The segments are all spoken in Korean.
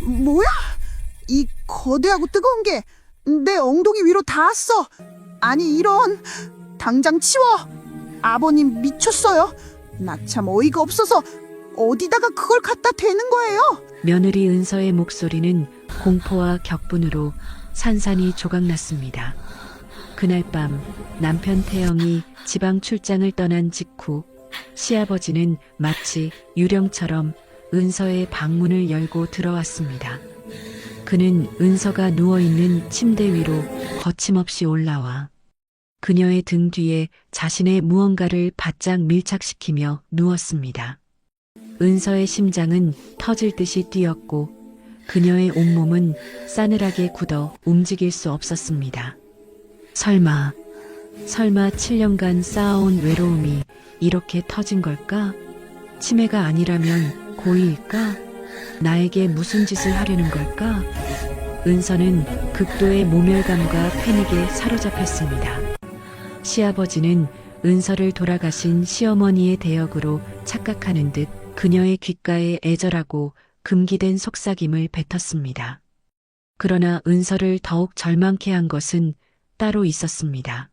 뭐야? 이 거대하고 뜨거운 게 내 엉덩이 위로 닿았어. 아니 이런, 당장 치워. 아버님 미쳤어요. 나 참 어이가 없어서 어디다가 그걸 갖다 대는 거예요? 며느리 은서의 목소리는 공포와 격분으로 산산이 조각났습니다. 그날 밤 남편 태영이 지방 출장을 떠난 직후 시아버지는 마치 유령처럼 은서의 방문을 열고 들어왔습니다. 그는 은서가 누워있는 침대 위로 거침없이 올라와 그녀의 등 뒤에 자신의 무언가를 바짝 밀착시키며 누웠습니다. 은서의 심장은 터질 듯이 뛰었고 그녀의 온몸은 싸늘하게 굳어 움직일 수 없었습니다. 설마 7년간 쌓아온 외로움이 이렇게 터진 걸까? 치매가 아니라면 고의일까? 나에게 무슨 짓을 하려는 걸까? 은서는 극도의 모멸감과 패닉에 사로잡혔습니다. 시아버지는 은서를 돌아가신 시어머니의 대역으로 착각하는 듯 그녀의 귓가에 애절하고 금기된 속삭임을 뱉었습니다. 그러나 은서를 더욱 절망케 한 것은 따로 있었습니다.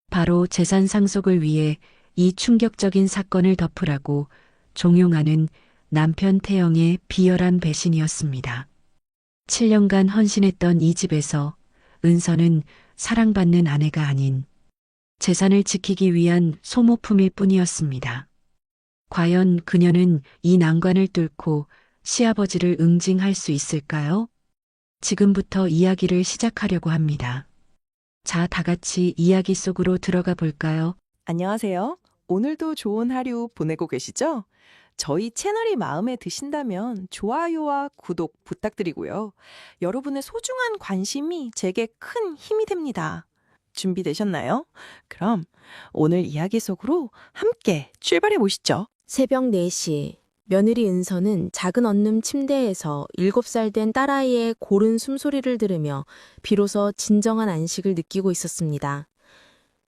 바로 재산 상속을 위해 이 충격적인 사건을 덮으라고 종용하는 남편 태영의 비열한 배신이었습니다. 7년간 헌신했던 이 집에서 은서는 사랑받는 아내가 아닌 재산을 지키기 위한 소모품일 뿐이었습니다. 과연 그녀는 이 난관을 뚫고 시아버지를 응징할 수 있을까요? 지금부터 이야기를 시작하려고 합니다. 자, 다 같이 이야기 속으로 들어가 볼까요? 안녕하세요. 오늘도 좋은 하루 보내고 계시죠? 저희 채널이 마음에 드신다면 좋아요와 구독 부탁드리고요. 여러분의 소중한 관심이 제게 큰 힘이 됩니다. 준비되셨나요? 그럼 오늘 이야기 속으로 함께 출발해 보시죠. 새벽 4시, 며느리 은서는 작은 언룸 침대에서 7살 된 딸아이의 고른 숨소리를 들으며 비로소 진정한 안식을 느끼고 있었습니다.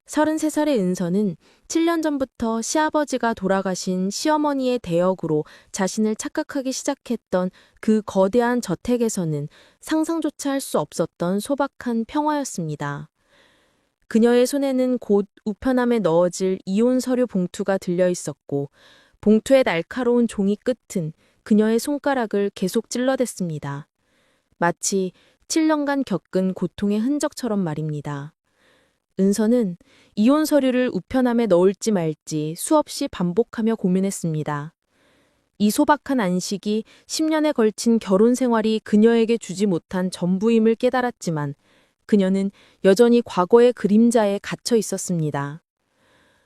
33살의 은서는 7년 전부터 시아버지가 돌아가신 시어머니의 대역으로 자신을 착각하기 시작했던 그 거대한 저택에서는 상상조차 할 수 없었던 소박한 평화였습니다. 그녀의 손에는 곧 우편함에 넣어질 이혼 서류 봉투가 들려 있었고 봉투의 날카로운 종이 끝은 그녀의 손가락을 계속 찔러댔습니다. 마치 7년간 겪은 고통의 흔적처럼 말입니다. 은서는 이혼 서류를 우편함에 넣을지 말지 수없이 반복하며 고민했습니다. 이 소박한 안식이 10년에 걸친 결혼 생활이 그녀에게 주지 못한 전부임을 깨달았지만 그녀는 여전히 과거의 그림자에 갇혀 있었습니다.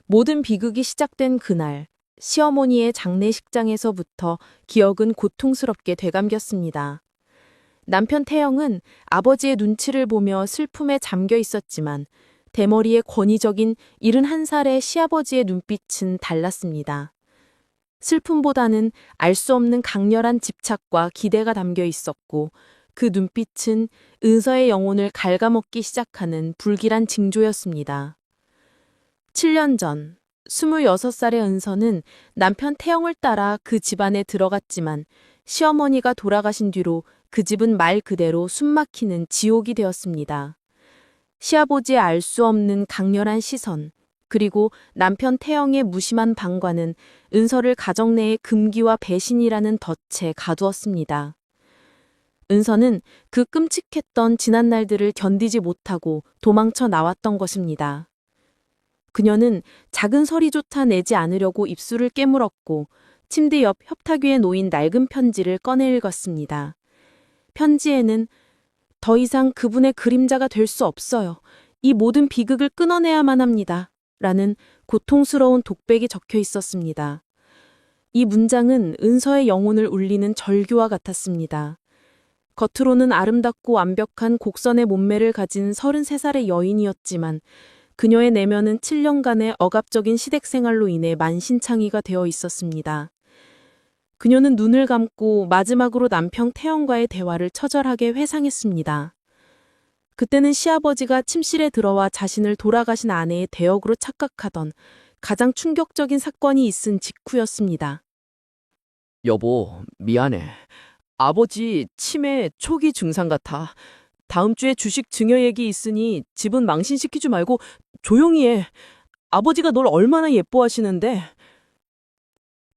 모든 비극이 시작된 그날, 시어머니의 장례식장에서부터 기억은 고통스럽게 되감겼습니다. 남편 태영은 아버지의 눈치를 보며 슬픔에 잠겨 있었지만 대머리의 권위적인 71살의 시아버지의 눈빛은 달랐습니다. 슬픔보다는 알 수 없는 강렬한 집착과 기대가 담겨 있었고 그 눈빛은 은서의 영혼을 갉아먹기 시작하는 불길한 징조였습니다. 7년 전 26살의 은서는 남편 태영을 따라 그 집안에 들어갔지만 시어머니가 돌아가신 뒤로 그 집은 말 그대로 숨막히는 지옥이 되었습니다. 시아버지의 알 수 없는 강렬한 시선, 그리고 남편 태영의 무심한 방관은 은서를 가정 내의 금기와 배신이라는 덫에 가두었습니다. 은서는 그 끔찍했던 지난날들을 견디지 못하고 도망쳐 나왔던 것입니다. 그녀는 작은 소리조차 내지 않으려고 입술을 깨물었고 침대 옆 협탁 위에 놓인 낡은 편지를 꺼내 읽었습니다. 편지에는 더 이상 그분의 그림자가 될 수 없어요. 이 모든 비극을 끊어내야만 합니다. 라는 고통스러운 독백이 적혀 있었습니다. 이 문장은 은서의 영혼을 울리는 절규와 같았습니다. 겉으로는 아름답고 완벽한 곡선의 몸매를 가진 33살의 여인이었지만 그녀의 내면은 7년간의 억압적인 시댁 생활로 인해 만신창이가 되어 있었습니다. 그녀는 눈을 감고 마지막으로 남편 태영과의 대화를 처절하게 회상했습니다. 그때는 시아버지가 침실에 들어와 자신을 돌아가신 아내의 대역으로 착각하던 가장 충격적인 사건이 있은 직후였습니다. 여보, 미안해. 아버지 치매 초기 증상 같아. 다음 주에 주식 증여 얘기 있으니 집은 망신시키지 말고 조용히 해. 아버지가 널 얼마나 예뻐하시는데.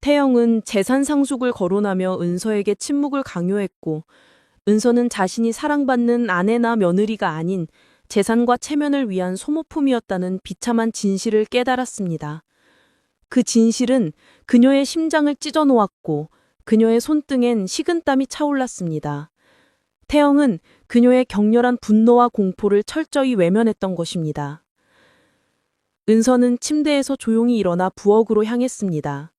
태영은 재산 상속을 거론하며 은서에게 침묵을 강요했고, 은서는 자신이 사랑받는 아내나 며느리가 아닌 재산과 체면을 위한 소모품이었다는 비참한 진실을 깨달았습니다. 그 진실은 그녀의 심장을 찢어 놓았고 그녀의 손등엔 식은땀이 차올랐습니다. 태영은 그녀의 격렬한 분노와 공포를 철저히 외면했던 것입니다. 은서는 침대에서 조용히 일어나 부엌으로 향했습니다.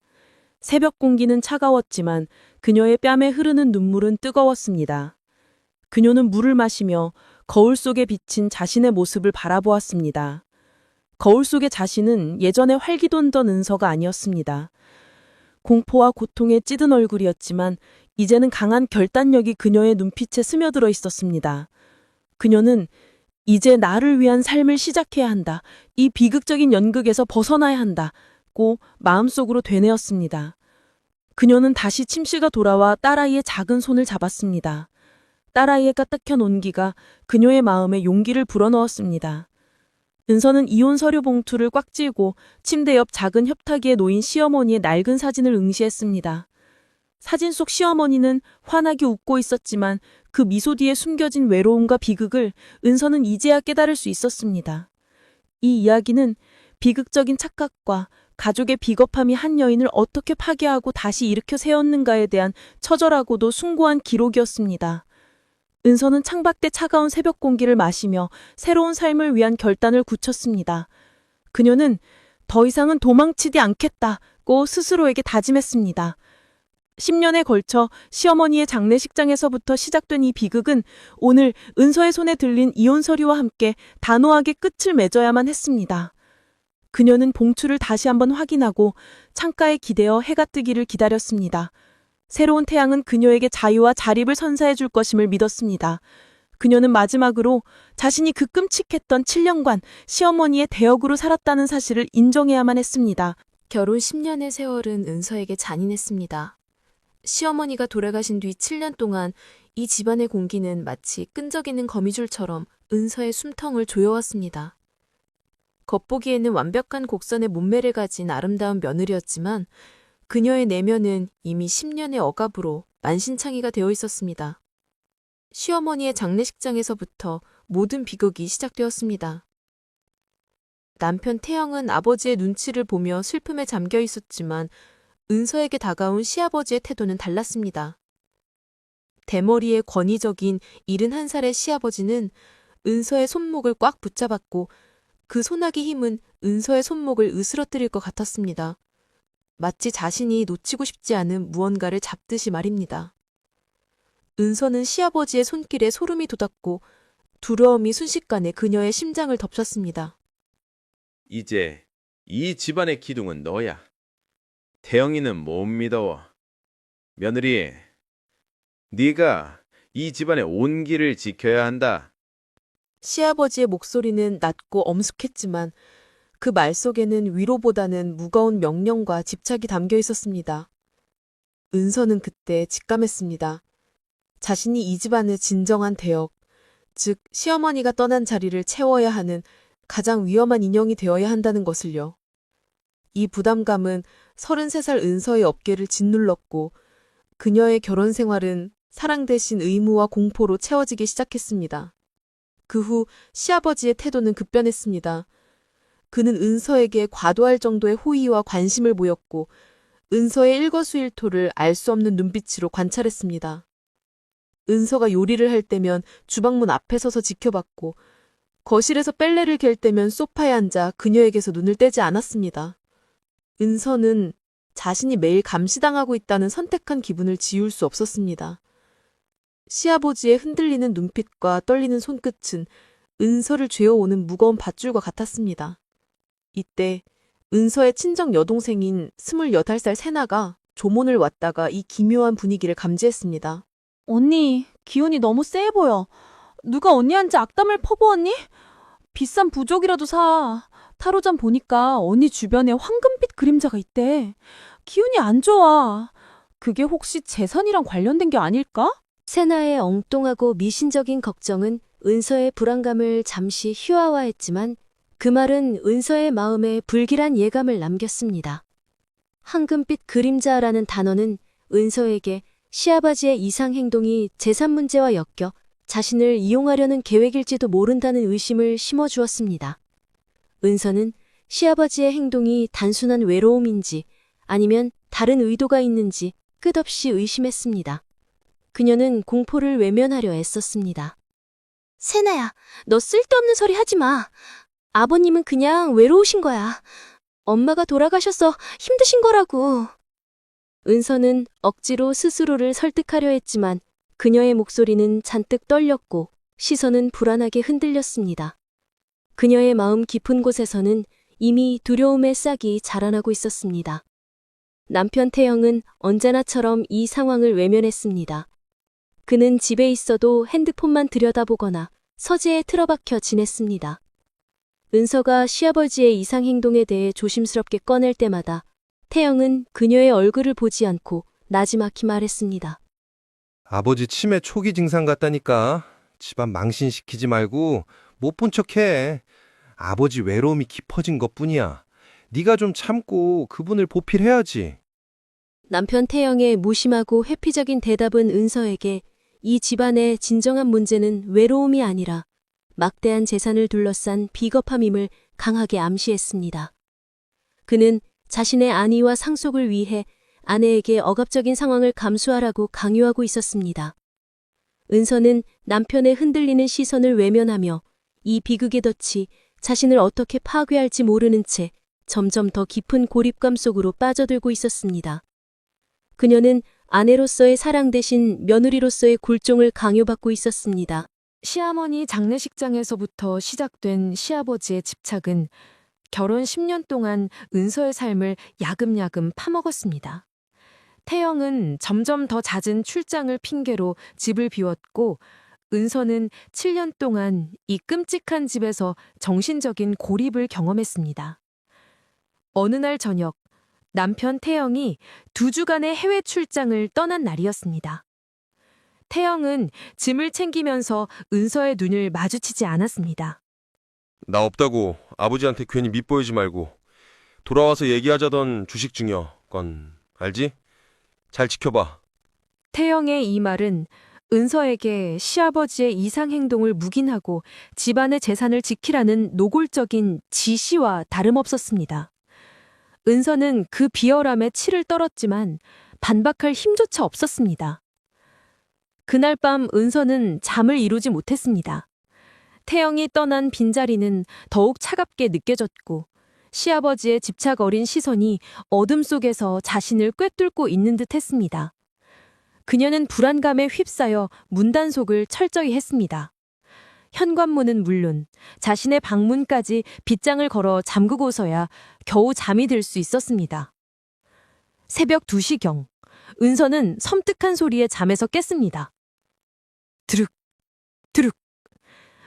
새벽 공기는 차가웠지만 그녀의 뺨에 흐르는 눈물은 뜨거웠습니다. 그녀는 물을 마시며 거울 속에 비친 자신의 모습을 바라보았습니다. 거울 속의 자신은 예전에 활기돋던 은서가 아니었습니다. 공포와 고통에 찌든 얼굴이었지만 이제는 강한 결단력이 그녀의 눈빛에 스며들어 있었습니다. 그녀는 이제 나를 위한 삶을 시작해야 한다. 이 비극적인 연극에서 벗어나야 한다고 마음속으로 되뇌었습니다. 그녀는 다시 침실가 돌아와 딸아이의 작은 손을 잡았습니다. 딸아이의 까딱한 온기가 그녀의 마음에 용기를 불어넣었습니다. 은서는 이혼 서류 봉투를 꽉 쥐고 침대 옆 작은 협탁이에 놓인 시어머니의 낡은 사진을 응시했습니다. 사진 속 시어머니는 환하게 웃고 있었지만 그 미소 뒤에 숨겨진 외로움과 비극을 은서는 이제야 깨달을 수 있었습니다. 이 이야기는 비극적인 착각과 가족의 비겁함이 한 여인을 어떻게 파괴하고 다시 일으켜 세웠는가에 대한 처절하고도 숭고한 기록이었습니다. 은서는 창밖대 차가운 새벽 공기를 마시며 새로운 삶을 위한 결단을 굳혔습니다. 그녀는 더 이상은 도망치지 않겠다고 스스로에게 다짐했습니다. 10년에 걸쳐 시어머니의 장례식장에서부터 시작된 이 비극은 오늘 은서의 손에 들린 이혼 서류와 함께 단호하게 끝을 맺어야만 했습니다. 그녀는 봉투를 다시 한번 확인하고 창가에 기대어 해가 뜨기를 기다렸습니다. 새로운 태양은 그녀에게 자유와 자립을 선사해 줄 것임을 믿었습니다. 그녀는 마지막으로 자신이 그 끔찍했던 7년간 시어머니의 대역으로 살았다는 사실을 인정해야만 했습니다. 결혼 10년의 세월은 은서에게 잔인했습니다. 시어머니가 돌아가신 뒤 7년 동안 이 집안의 공기는 마치 끈적이는 거미줄처럼 은서의 숨통을 조여왔습니다. 겉보기에는 완벽한 곡선의 몸매를 가진 아름다운 며느리였지만 그녀의 내면은 이미 10년의 억압으로 만신창이가 되어 있었습니다. 시어머니의 장례식장에서부터 모든 비극이 시작되었습니다. 남편 태영은 아버지의 눈치를 보며 슬픔에 잠겨 있었지만 은서에게 다가온 시아버지의 태도는 달랐습니다. 대머리의 권위적인 71살의 시아버지는 은서의 손목을 꽉 붙잡았고 그 소나기 힘은 은서의 손목을 으스러뜨릴 것 같았습니다. 마치 자신이 놓치고 싶지 않은 무언가를 잡듯이 말입니다. 은서는 시아버지의 손길에 소름이 돋았고 두려움이 순식간에 그녀의 심장을 덮쳤습니다. 이제 이 집안의 기둥은 너야. 태영이는 못 믿어. 며느리, 네가 이 집안의 온기를 지켜야 한다. 시아버지의 목소리는 낮고 엄숙했지만 그 말 속에는 위로보다는 무거운 명령과 집착이 담겨 있었습니다. 은서는 그때 직감했습니다. 자신이 이 집안의 진정한 대역, 즉 시어머니가 떠난 자리를 채워야 하는 가장 위험한 인형이 되어야 한다는 것을요. 이 부담감은 33살 은서의 어깨를 짓눌렀고 그녀의 결혼 생활은 사랑 대신 의무와 공포로 채워지기 시작했습니다. 그 후 시아버지의 태도는 급변했습니다. 그는 은서에게 과도할 정도의 호의와 관심을 보였고 은서의 일거수일투를 알 수 없는 눈빛으로 관찰했습니다. 은서가 요리를 할 때면 주방문 앞에 서서 지켜봤고 거실에서 빨래를 갤 때면 소파에 앉아 그녀에게서 눈을 떼지 않았습니다. 은서는 자신이 매일 감시당하고 있다는 선택한 기분을 지울 수 없었습니다. 시아버지의 흔들리는 눈빛과 떨리는 손끝은 은서를 죄어오는 무거운 밧줄과 같았습니다. 이때 은서의 친정 여동생인 28살 세나가 조문을 왔다가 이 기묘한 분위기를 감지했습니다. 언니, 기운이 너무 세 보여. 누가 언니한테 악담을 퍼부었니? 비싼 부족이라도 사. 타로점 보니까 언니 주변에 황금빛 그림자가 있대. 기운이 안 좋아. 그게 혹시 재산이랑 관련된 게 아닐까? 세나의 엉뚱하고 미신적인 걱정은 은서의 불안감을 잠시 희화화했지만 그 말은 은서의 마음에 불길한 예감을 남겼습니다. 황금빛 그림자라는 단어는 은서에게 시아버지의 이상 행동이 재산 문제와 엮여 자신을 이용하려는 계획일지도 모른다는 의심을 심어주었습니다. 은서는 시아버지의 행동이 단순한 외로움인지 아니면 다른 의도가 있는지 끝없이 의심했습니다. 그녀는 공포를 외면하려 애썼습니다. 세나야, 너 쓸데없는 소리 하지 마. 아버님은 그냥 외로우신 거야. 엄마가 돌아가셔서 힘드신 거라고. 은서는 억지로 스스로를 설득하려 했지만 그녀의 목소리는 잔뜩 떨렸고 시선은 불안하게 흔들렸습니다. 그녀의 마음 깊은 곳에서는 이미 두려움의 싹이 자라나고 있었습니다. 남편 태영은 언제나처럼 이 상황을 외면했습니다. 그는 집에 있어도 핸드폰만 들여다보거나 서재에 틀어박혀 지냈습니다. 은서가 시아버지의 이상 행동에 대해 조심스럽게 꺼낼 때마다 태영은 그녀의 얼굴을 보지 않고 나지막히 말했습니다. 아버지 치매 초기 증상 같다니까. 집안 망신시키지 말고 못 본 척해. 아버지 외로움이 깊어진 것뿐이야. 네가 좀 참고 그분을 보필해야지. 남편 태영의 무심하고 회피적인 대답은 은서에게 이 집안의 진정한 문제는 외로움이 아니라 막대한 재산을 둘러싼 비겁함임을 강하게 암시했습니다. 그는 자신의 안위와 상속을 위해 아내에게 억압적인 상황을 감수하라고 강요하고 있었습니다. 은서는 남편의 흔들리는 시선을 외면하며 이 비극의 덫이 자신을 어떻게 파괴할지 모르는 채 점점 더 깊은 고립감 속으로 빠져들고 있었습니다. 그녀는 아내로서의 사랑 대신 며느리로서의 굴종을 강요받고 있었습니다. 시어머니 장례식장에서부터 시작된 시아버지의 집착은 결혼 10년 동안 은서의 삶을 야금야금 파먹었습니다. 태영은 점점 더 잦은 출장을 핑계로 집을 비웠고 은서는 7년 동안 이 끔찍한 집에서 정신적인 고립을 경험했습니다. 어느 날 저녁, 남편 태영이 2주간의 해외 출장을 떠난 날이었습니다. 태영은 짐을 챙기면서 은서의 눈을 마주치지 않았습니다. 나 없다고 아버지한테 괜히 밉보이지 말고 돌아와서 얘기하자던 주식 증여건 알지? 잘 지켜봐. 태영의 이 말은 은서에게 시아버지의 이상 행동을 묵인하고 집안의 재산을 지키라는 노골적인 지시와 다름없었습니다. 은서는 그 비열함에 치를 떨었지만 반박할 힘조차 없었습니다. 그날 밤 은서는 잠을 이루지 못했습니다. 태영이 떠난 빈자리는 더욱 차갑게 느껴졌고 시아버지의 집착 어린 시선이 어둠 속에서 자신을 꿰뚫고 있는 듯 했습니다. 그녀는 불안감에 휩싸여 문단속을 철저히 했습니다. 현관문은 물론 자신의 방문까지 빗장을 걸어 잠그고서야 겨우 잠이 들 수 있었습니다. 새벽 2시경, 은서는 섬뜩한 소리에 잠에서 깼습니다. 드륵, 드륵.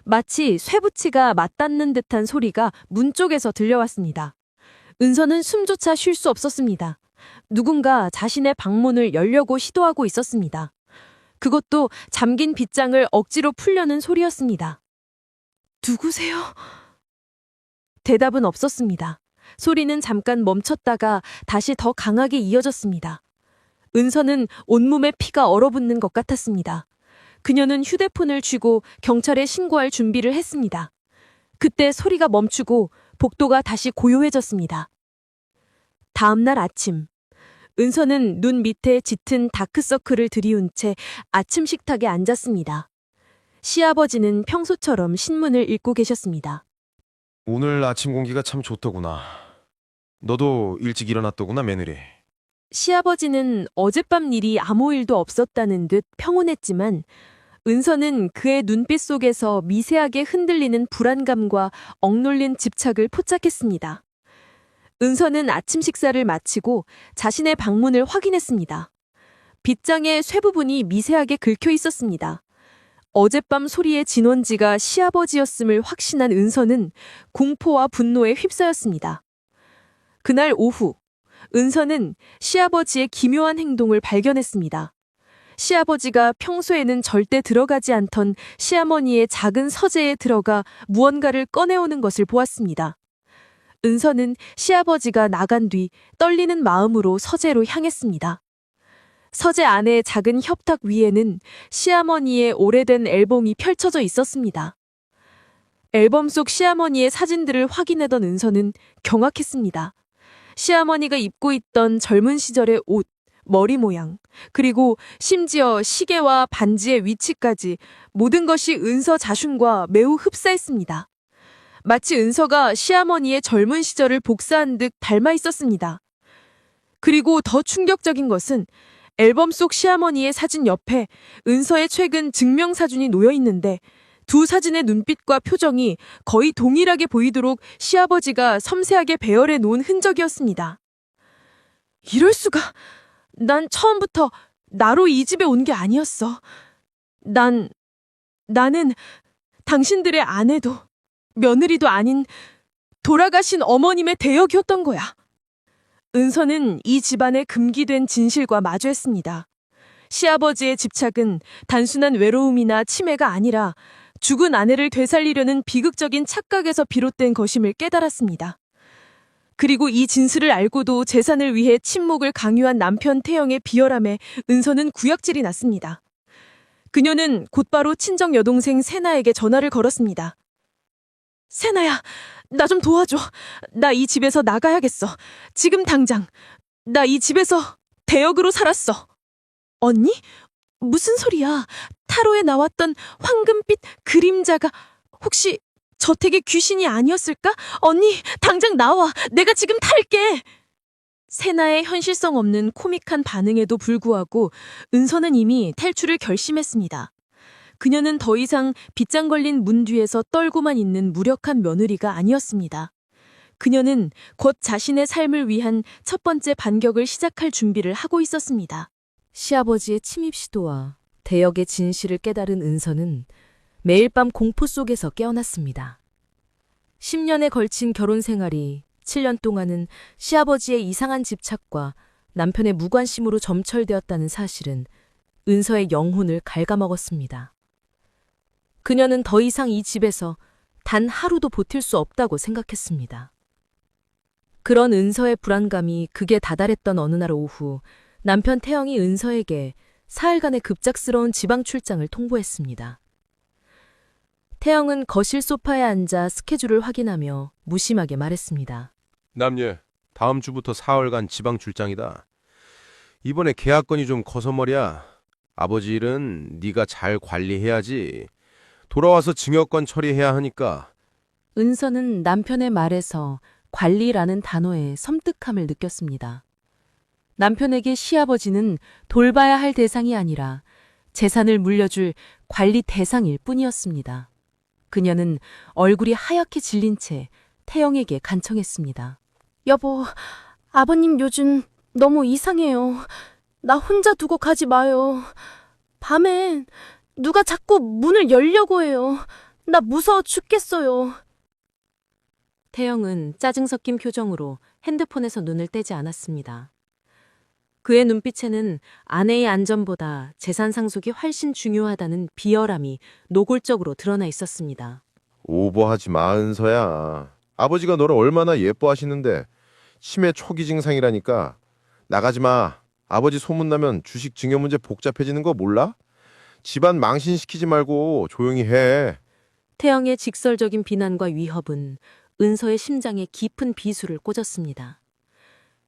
마치 쇠붙이가 맞닿는 듯한 소리가 문 쪽에서 들려왔습니다. 은서는 숨조차 쉴 수 없었습니다. 누군가 자신의 방문을 열려고 시도하고 있었습니다. 그것도 잠긴 빗장을 억지로 풀려는 소리였습니다. 누구세요? 대답은 없었습니다. 소리는 잠깐 멈췄다가 다시 더 강하게 이어졌습니다. 은서는 온몸에 피가 얼어붙는 것 같았습니다. 그녀는 휴대폰을 쥐고 경찰에 신고할 준비를 했습니다. 그때 소리가 멈추고 복도가 다시 고요해졌습니다. 다음 날 아침, 은서는 눈 밑에 짙은 다크서클을 들이운 채 아침 식탁에 앉았습니다. 시아버지는 평소처럼 신문을 읽고 계셨습니다. 오늘 아침 공기가 참 좋더구나. 너도 일찍 일어났더구나, 며느리. 시아버지는 어젯밤 일이 아무 일도 없었다는 듯 평온했지만 은서는 그의 눈빛 속에서 미세하게 흔들리는 불안감과 억눌린 집착을 포착했습니다. 은서는 아침 식사를 마치고 자신의 방문을 확인했습니다. 빗장에 쇠 부분이 미세하게 긁혀 있었습니다. 어젯밤 소리의 진원지가 시아버지였음을 확신한 은서는 공포와 분노에 휩싸였습니다. 그날 오후, 은서는 시아버지의 기묘한 행동을 발견했습니다. 시아버지가 평소에는 절대 들어가지 않던 시어머니의 작은 서재에 들어가 무언가를 꺼내오는 것을 보았습니다. 은서는 시아버지가 나간 뒤 떨리는 마음으로 서재로 향했습니다. 서재 안의 작은 협탁 위에는 시어머니의 오래된 앨범이 펼쳐져 있었습니다. 앨범 속 시어머니의 사진들을 확인하던 은서는 경악했습니다. 시어머니가 입고 있던 젊은 시절의 옷, 머리 모양, 그리고 심지어 시계와 반지의 위치까지 모든 것이 은서 자신과 매우 흡사했습니다. 마치 은서가 시어머니의 젊은 시절을 복사한 듯 닮아 있었습니다. 그리고 더 충격적인 것은 앨범 속 시어머니의 사진 옆에 은서의 최근 증명사진이 놓여 있는데 두 사진의 눈빛과 표정이 거의 동일하게 보이도록 시아버지가 섬세하게 배열해 놓은 흔적이었습니다. 이럴 수가! 난 처음부터 나로 이 집에 온 게 아니었어. 나는 당신들의 아내도 며느리도 아닌 돌아가신 어머님의 대역이었던 거야. 은서는 이 집안의 금기된 진실과 마주했습니다. 시아버지의 집착은 단순한 외로움이나 치매가 아니라 죽은 아내를 되살리려는 비극적인 착각에서 비롯된 것임을 깨달았습니다. 그리고 이 진술을 알고도 재산을 위해 침묵을 강요한 남편 태영의 비열함에 은서는 구역질이 났습니다. 그녀는 곧바로 친정 여동생 세나에게 전화를 걸었습니다. 세나야, 나 좀 도와줘. 나 이 집에서 나가야겠어. 지금 당장. 나 이 집에서 대역으로 살았어. 언니? 무슨 소리야? 타로에 나왔던 황금빛 그림자가 혹시 저택의 귀신이 아니었을까? 언니, 당장 나와. 내가 지금 탈게. 세나의 현실성 없는 코믹한 반응에도 불구하고 은서는 이미 탈출을 결심했습니다. 그녀는 더 이상 빗장 걸린 문 뒤에서 떨고만 있는 무력한 며느리가 아니었습니다. 그녀는 곧 자신의 삶을 위한 첫 번째 반격을 시작할 준비를 하고 있었습니다. 시아버지의 침입 시도와 대역의 진실을 깨달은 은서는 매일 밤 공포 속에서 깨어났습니다. 10년에 걸친 결혼 생활이 7년 동안은 시아버지의 이상한 집착과 남편의 무관심으로 점철되었다는 사실은 은서의 영혼을 갉아먹었습니다. 그녀는 더 이상 이 집에서 단 하루도 버틸 수 없다고 생각했습니다. 그런 은서의 불안감이 극에 다다랐던 어느 날 오후, 남편 태영이 은서에게 사흘간의 급작스러운 지방 출장을 통보했습니다. 태영은 거실 소파에 앉아 스케줄을 확인하며 무심하게 말했습니다. 남녀, 다음 주부터 사흘간 지방 출장이다. 이번에 계약건이 좀 커서 말이야. 아버지 일은 네가 잘 관리해야지. 돌아와서 증여권 처리해야 하니까. 은서는 남편의 말에서 관리라는 단어에 섬뜩함을 느꼈습니다. 남편에게 시아버지는 돌봐야 할 대상이 아니라 재산을 물려줄 관리 대상일 뿐이었습니다. 그녀는 얼굴이 하얗게 질린 채 태영에게 간청했습니다. 여보, 아버님 요즘 너무 이상해요. 나 혼자 두고 가지 마요. 밤엔 누가 자꾸 문을 열려고 해요. 나 무서워 죽겠어요. 태영은 짜증 섞인 표정으로 핸드폰에서 눈을 떼지 않았습니다. 그의 눈빛에는 아내의 안전보다 재산 상속이 훨씬 중요하다는 비열함이 노골적으로 드러나 있었습니다. 오버하지 마, 은서야. 아버지가 너를 얼마나 예뻐하시는데 치매 초기 증상이라니까. 나가지 마. 아버지 소문나면 주식 증여 문제 복잡해지는 거 몰라? 집안 망신시키지 말고 조용히 해. 태영의 직설적인 비난과 위협은 은서의 심장에 깊은 비수를 꽂았습니다.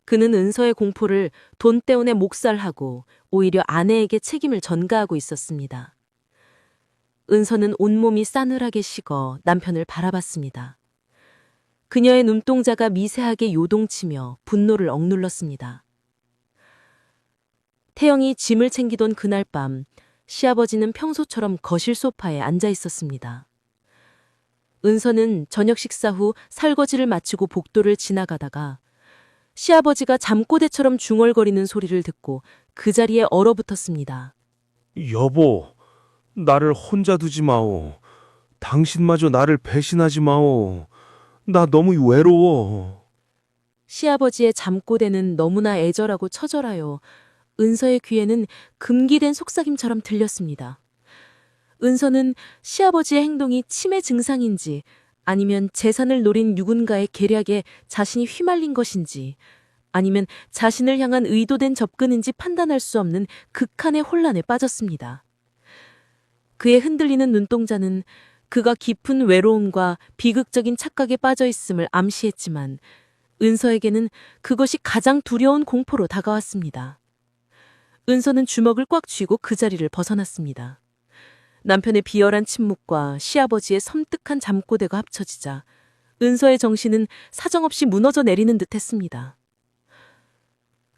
그는 은서의 공포를 돈 때문에 묵살하고 오히려 아내에게 책임을 전가하고 있었습니다. 은서는 온몸이 싸늘하게 식어 남편을 바라봤습니다. 그녀의 눈동자가 미세하게 요동치며 분노를 억눌렀습니다. 태영이 짐을 챙기던 그날 밤, 시아버지는 평소처럼 거실 소파에 앉아 있었습니다. 은서는 저녁 식사 후 설거지를 마치고 복도를 지나가다가 시아버지가 잠꼬대처럼 중얼거리는 소리를 듣고 그 자리에 얼어붙었습니다. 여보, 나를 혼자 두지 마오. 당신마저 나를 배신하지 마오. 나 너무 외로워. 시아버지의 잠꼬대는 너무나 애절하고 처절하여 은서의 귀에는 금기된 속삭임처럼 들렸습니다. 은서는 시아버지의 행동이 치매 증상인지 아니면 재산을 노린 누군가의 계략에 자신이 휘말린 것인지 아니면 자신을 향한 의도된 접근인지 판단할 수 없는 극한의 혼란에 빠졌습니다. 그의 흔들리는 눈동자는 그가 깊은 외로움과 비극적인 착각에 빠져 있음을 암시했지만 은서에게는 그것이 가장 두려운 공포로 다가왔습니다. 은서는 주먹을 꽉 쥐고 그 자리를 벗어났습니다. 남편의 비열한 침묵과 시아버지의 섬뜩한 잠꼬대가 합쳐지자 은서의 정신은 사정없이 무너져 내리는 듯했습니다.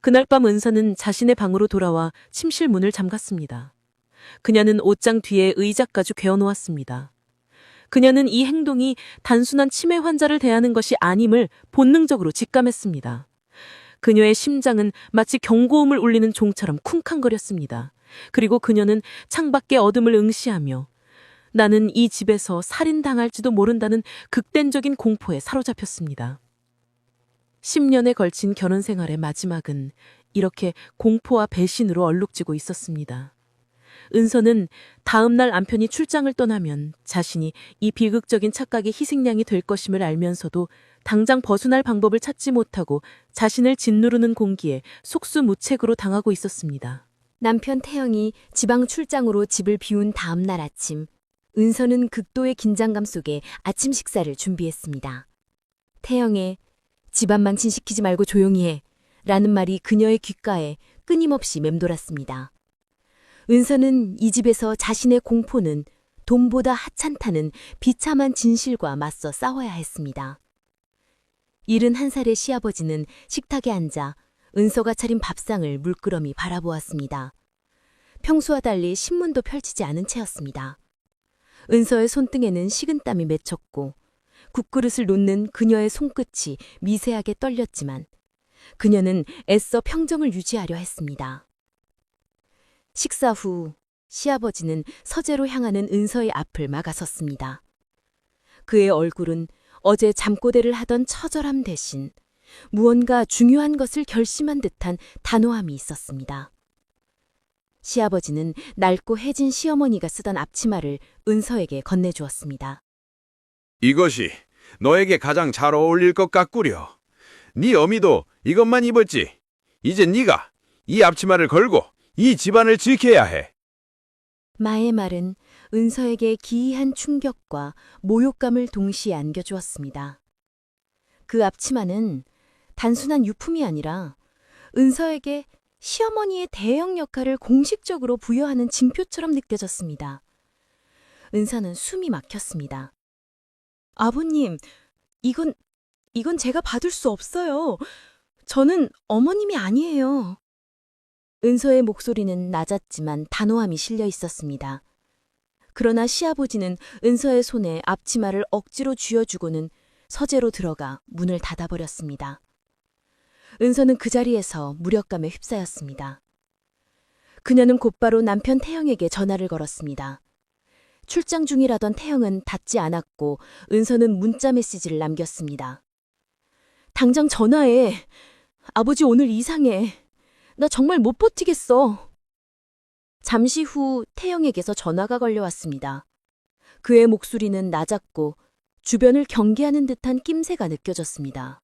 그날 밤 은서는 자신의 방으로 돌아와 침실 문을 잠갔습니다. 그녀는 옷장 뒤에 의자까지 괴어놓았습니다. 그녀는 이 행동이 단순한 치매 환자를 대하는 것이 아님을 본능적으로 직감했습니다. 그녀의 심장은 마치 경고음을 울리는 종처럼 쿵쾅거렸습니다. 그리고 그녀는 창밖의 어둠을 응시하며 나는 이 집에서 살인당할지도 모른다는 극단적인 공포에 사로잡혔습니다. 10년에 걸친 결혼 생활의 마지막은 이렇게 공포와 배신으로 얼룩지고 있었습니다. 은서는 다음 날 남편이 출장을 떠나면 자신이 이 비극적인 착각의 희생양이 될 것임을 알면서도 당장 벗어날 방법을 찾지 못하고 자신을 짓누르는 공기에 속수무책으로 당하고 있었습니다. 남편 태영이 지방 출장으로 집을 비운 다음 날 아침, 은서는 극도의 긴장감 속에 아침 식사를 준비했습니다. 태영의 집안 망신시키지 말고 조용히 해 라는 말이 그녀의 귓가에 끊임없이 맴돌았습니다. 은서는 이 집에서 자신의 공포는 돈보다 하찮다는 비참한 진실과 맞서 싸워야 했습니다. 71살의 시아버지는 식탁에 앉아 은서가 차린 밥상을 물끄러미 바라보았습니다. 평소와 달리 신문도 펼치지 않은 채였습니다. 은서의 손등에는 식은땀이 맺혔고 국그릇을 놓는 그녀의 손끝이 미세하게 떨렸지만 그녀는 애써 평정을 유지하려 했습니다. 식사 후 시아버지는 서재로 향하는 은서의 앞을 막아섰습니다. 그의 얼굴은 어제 잠꼬대를 하던 처절함 대신 무언가 중요한 것을 결심한 듯한 단호함이 있었습니다. 시아버지는 낡고 해진 시어머니가 쓰던 앞치마를 은서에게 건네주었습니다. 이것이 너에게 가장 잘 어울릴 것 같구려. 네 어미도 이것만 입었지. 이제 네가 이 앞치마를 걸고 이 집안을 지켜야 해. 마의 말은 은서에게 기이한 충격과 모욕감을 동시에 안겨주었습니다. 그 앞치마는 단순한 유품이 아니라 은서에게 시어머니의 대형 역할을 공식적으로 부여하는 징표처럼 느껴졌습니다. 은서는 숨이 막혔습니다. 아버님, 이건 제가 받을 수 없어요. 저는 어머님이 아니에요. 은서의 목소리는 낮았지만 단호함이 실려 있었습니다. 그러나 시아버지는 은서의 손에 앞치마를 억지로 쥐어주고는 서재로 들어가 문을 닫아버렸습니다. 은서는 그 자리에서 무력감에 휩싸였습니다. 그녀는 곧바로 남편 태영에게 전화를 걸었습니다. 출장 중이라던 태영은 받지 않았고 은서는 문자 메시지를 남겼습니다. 당장 전화해. 아버지 오늘 이상해. 나 정말 못 버티겠어. 잠시 후 태영에게서 전화가 걸려왔습니다. 그의 목소리는 낮았고 주변을 경계하는 듯한 낌새가 느껴졌습니다.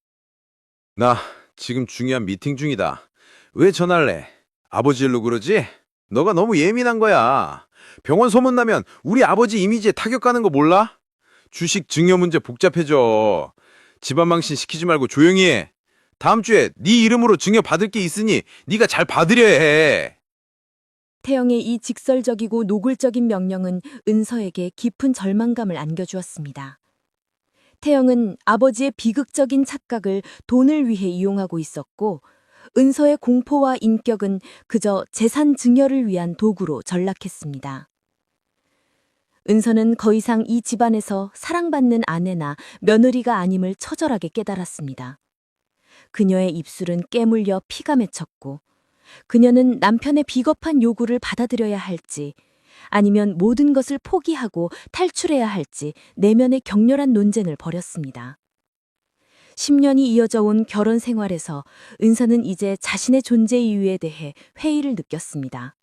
나 지금 중요한 미팅 중이다. 왜 전화를 해? 아버지 일로 그러지? 너가 너무 예민한 거야. 병원 소문나면 우리 아버지 이미지에 타격 가는 거 몰라? 주식 증여 문제 복잡해져. 집안 망신 시키지 말고 조용히 해. 다음 주에 네 이름으로 증여 받을 게 있으니 네가 잘 받으려 해. 태영의 이 직설적이고 노골적인 명령은 은서에게 깊은 절망감을 안겨주었습니다. 태영은 아버지의 비극적인 착각을 돈을 위해 이용하고 있었고 은서의 공포와 인격은 그저 재산 증여를 위한 도구로 전락했습니다. 은서는 더 이상 이 집안에서 사랑받는 아내나 며느리가 아님을 처절하게 깨달았습니다. 그녀의 입술은 깨물려 피가 맺혔고 그녀는 남편의 비겁한 요구를 받아들여야 할지 아니면 모든 것을 포기하고 탈출해야 할지 내면의 격렬한 논쟁을 벌였습니다. 10년이 이어져 온 결혼 생활에서 은서는 이제 자신의 존재 이유에 대해 회의를 느꼈습니다.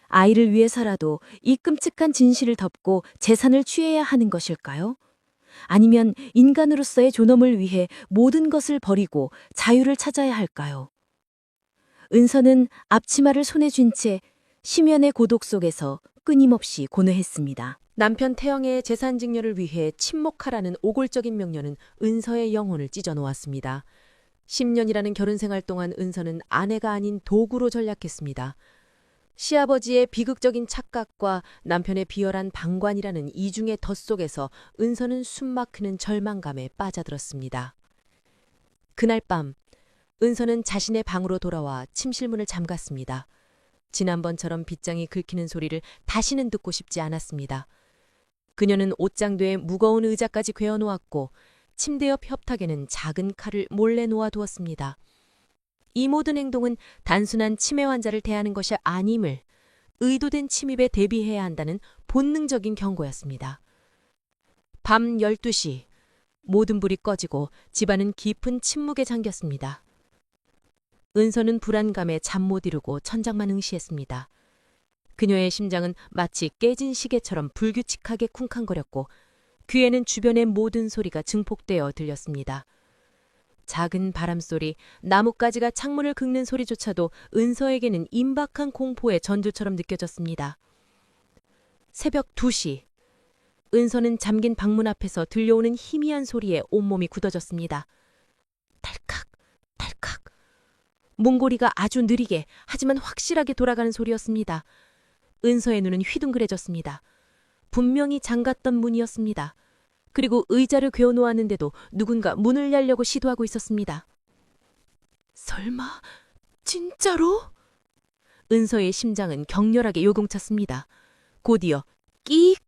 아이를 위해서라도 이 끔찍한 진실을 덮고 재산을 취해야 하는 것일까요? 아니면 인간으로서의 존엄을 위해 모든 것을 버리고 자유를 찾아야 할까요? 은서는 앞치마를 손에 쥔 채 심연의 고독 속에서 끊임없이 고뇌했습니다. 남편 태영의 재산 증여를 위해 침묵하라는 오골적인 명령은 은서의 영혼을 찢어놓았습니다. 10년이라는 결혼 생활 동안 은서는 아내가 아닌 도구로 전락했습니다. 시아버지의 비극적인 착각과 남편의 비열한 방관이라는 이중의 덫 속에서 은서는 숨막히는 절망감에 빠져들었습니다. 그날 밤 은서는 자신의 방으로 돌아와 침실문을 잠갔습니다. 지난번처럼 빗장이 긁히는 소리를 다시는 듣고 싶지 않았습니다. 그녀는 옷장대에 무거운 의자까지 괴어놓았고 침대 옆 협탁에는 작은 칼을 몰래 놓아두었습니다. 이 모든 행동은 단순한 치매 환자를 대하는 것이 아님을 의도된 침입에 대비해야 한다는 본능적인 경고였습니다. 밤 12시 모든 불이 꺼지고 집안은 깊은 침묵에 잠겼습니다. 은서는 불안감에 잠 못 이루고 천장만 응시했습니다. 그녀의 심장은 마치 깨진 시계처럼 불규칙하게 쿵쾅거렸고 귀에는 주변의 모든 소리가 증폭되어 들렸습니다. 작은 바람소리, 나뭇가지가 창문을 긁는 소리조차도 은서에게는 임박한 공포의 전조처럼 느껴졌습니다. 새벽 2시, 은서는 잠긴 방문 앞에서 들려오는 희미한 소리에 온몸이 굳어졌습니다. 탈칵, 탈칵. 문고리가 아주 느리게 하지만 확실하게 돌아가는 소리였습니다. 은서의 눈은 휘둥그레졌습니다. 분명히 잠갔던 문이었습니다. 그리고 의자를 괴어놓았는데도 누군가 문을 열려고 시도하고 있었습니다. 설마 진짜로? 은서의 심장은 격렬하게 요동쳤습니다. 곧이어 끼익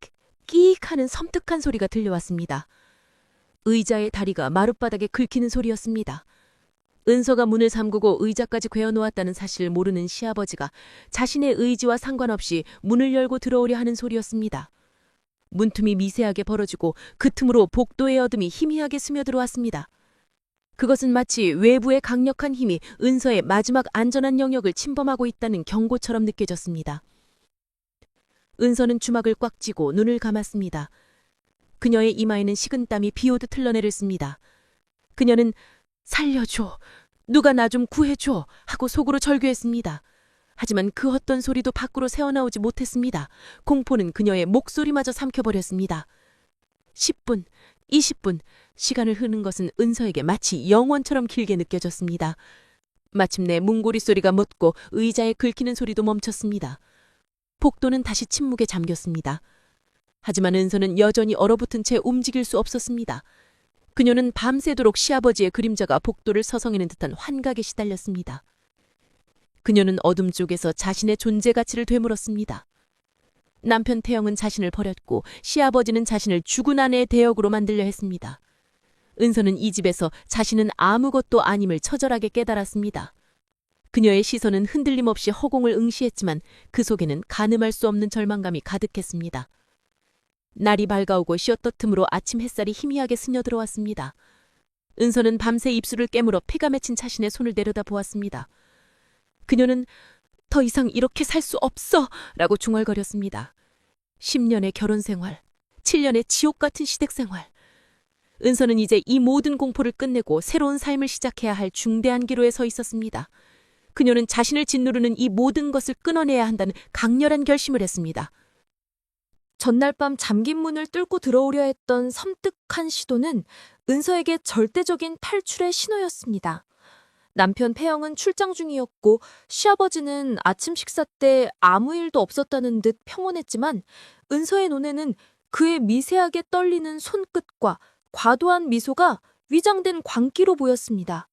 끼익 하는 섬뜩한 소리가 들려왔습니다. 의자의 다리가 마룻바닥에 긁히는 소리였습니다. 은서가 문을 잠그고 의자까지 괴어놓았다는 사실을 모르는 시아버지가 자신의 의지와 상관없이 문을 열고 들어오려 하는 소리였습니다. 문틈이 미세하게 벌어지고 그 틈으로 복도의 어둠이 희미하게 스며들어왔습니다. 그것은 마치 외부의 강력한 힘이 은서의 마지막 안전한 영역을 침범하고 있다는 경고처럼 느껴졌습니다. 은서는 주먹을 꽉 쥐고 눈을 감았습니다. 그녀의 이마에는 식은땀이 비오듯 흘러내렸습니다. 그녀는 살려줘, 누가 나 좀 구해줘 하고 속으로 절규했습니다. 하지만 그 어떤 소리도 밖으로 새어나오지 못했습니다. 공포는 그녀의 목소리마저 삼켜버렸습니다. 10분, 20분, 시간을 흐는 것은 은서에게 마치 영원처럼 길게 느껴졌습니다. 마침내 문고리 소리가 멎고 의자에 긁히는 소리도 멈췄습니다. 복도는 다시 침묵에 잠겼습니다. 하지만 은서는 여전히 얼어붙은 채 움직일 수 없었습니다. 그녀는 밤새도록 시아버지의 그림자가 복도를 서성이는 듯한 환각에 시달렸습니다. 그녀는 어둠 쪽에서 자신의 존재 가치를 되물었습니다. 남편 태영은 자신을 버렸고 시아버지는 자신을 죽은 아내의 대역으로 만들려 했습니다. 은서는 이 집에서 자신은 아무것도 아님을 처절하게 깨달았습니다. 그녀의 시선은 흔들림 없이 허공을 응시했지만 그 속에는 가늠할 수 없는 절망감이 가득했습니다. 날이 밝아오고 쉬었던 틈으로 아침 햇살이 희미하게 스며들어왔습니다. 은서는 밤새 입술을 깨물어 피가 맺힌 자신의 손을 내려다보았습니다. 그녀는 더 이상 이렇게 살 수 없어! 라고 중얼거렸습니다. 10년의 결혼 생활, 7년의 지옥 같은 시댁 생활. 은서는 이제 이 모든 공포를 끝내고 새로운 삶을 시작해야 할 중대한 기로에 서 있었습니다. 그녀는 자신을 짓누르는 이 모든 것을 끊어내야 한다는 강렬한 결심을 했습니다. 전날 밤 잠긴 문을 뚫고 들어오려 했던 섬뜩한 시도는 은서에게 절대적인 탈출의 신호였습니다. 남편 폐영은 출장 중이었고 시아버지는 아침 식사 때 아무 일도 없었다는 듯 평온했지만 은서의 눈에는 그의 미세하게 떨리는 손끝과 과도한 미소가 위장된 광기로 보였습니다.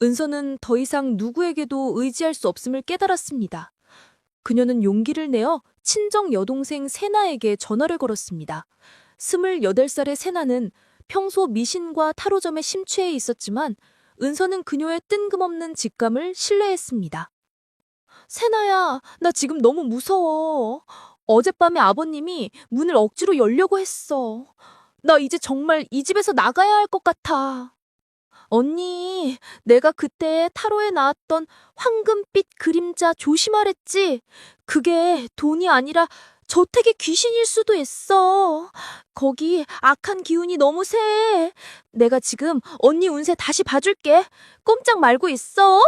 은서는 더 이상 누구에게도 의지할 수 없음을 깨달았습니다. 그녀는 용기를 내어 친정 여동생 세나에게 전화를 걸었습니다. 28살의 세나는 평소 미신과 타로점에 심취해 있었지만 은서는 그녀의 뜬금없는 직감을 신뢰했습니다. 세나야, 나 지금 너무 무서워. 어젯밤에 아버님이 문을 억지로 열려고 했어. 나 이제 정말 이 집에서 나가야 할 것 같아. 언니, 내가 그때 타로에 나왔던 황금빛 그림자 조심하랬지? 그게 돈이 아니라 저택의 귀신일 수도 있어. 거기 악한 기운이 너무 세. 내가 지금 언니 운세 다시 봐줄게. 꼼짝 말고 있어.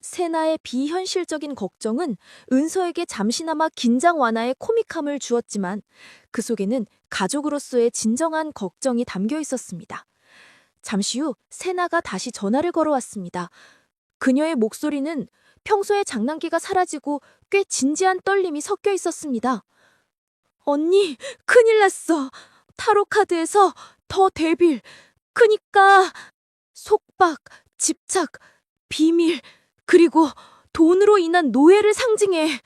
세나의 비현실적인 걱정은 은서에게 잠시나마 긴장 완화의 코믹함을 주었지만 그 속에는 가족으로서의 진정한 걱정이 담겨 있었습니다. 잠시 후 세나가 다시 전화를 걸어왔습니다. 그녀의 목소리는 평소의 장난기가 사라지고 꽤 진지한 떨림이 섞여 있었습니다. 언니, 큰일 났어. 타로 카드에서 더 데빌. 그니까 속박, 집착, 비밀, 그리고 돈으로 인한 노예를 상징해.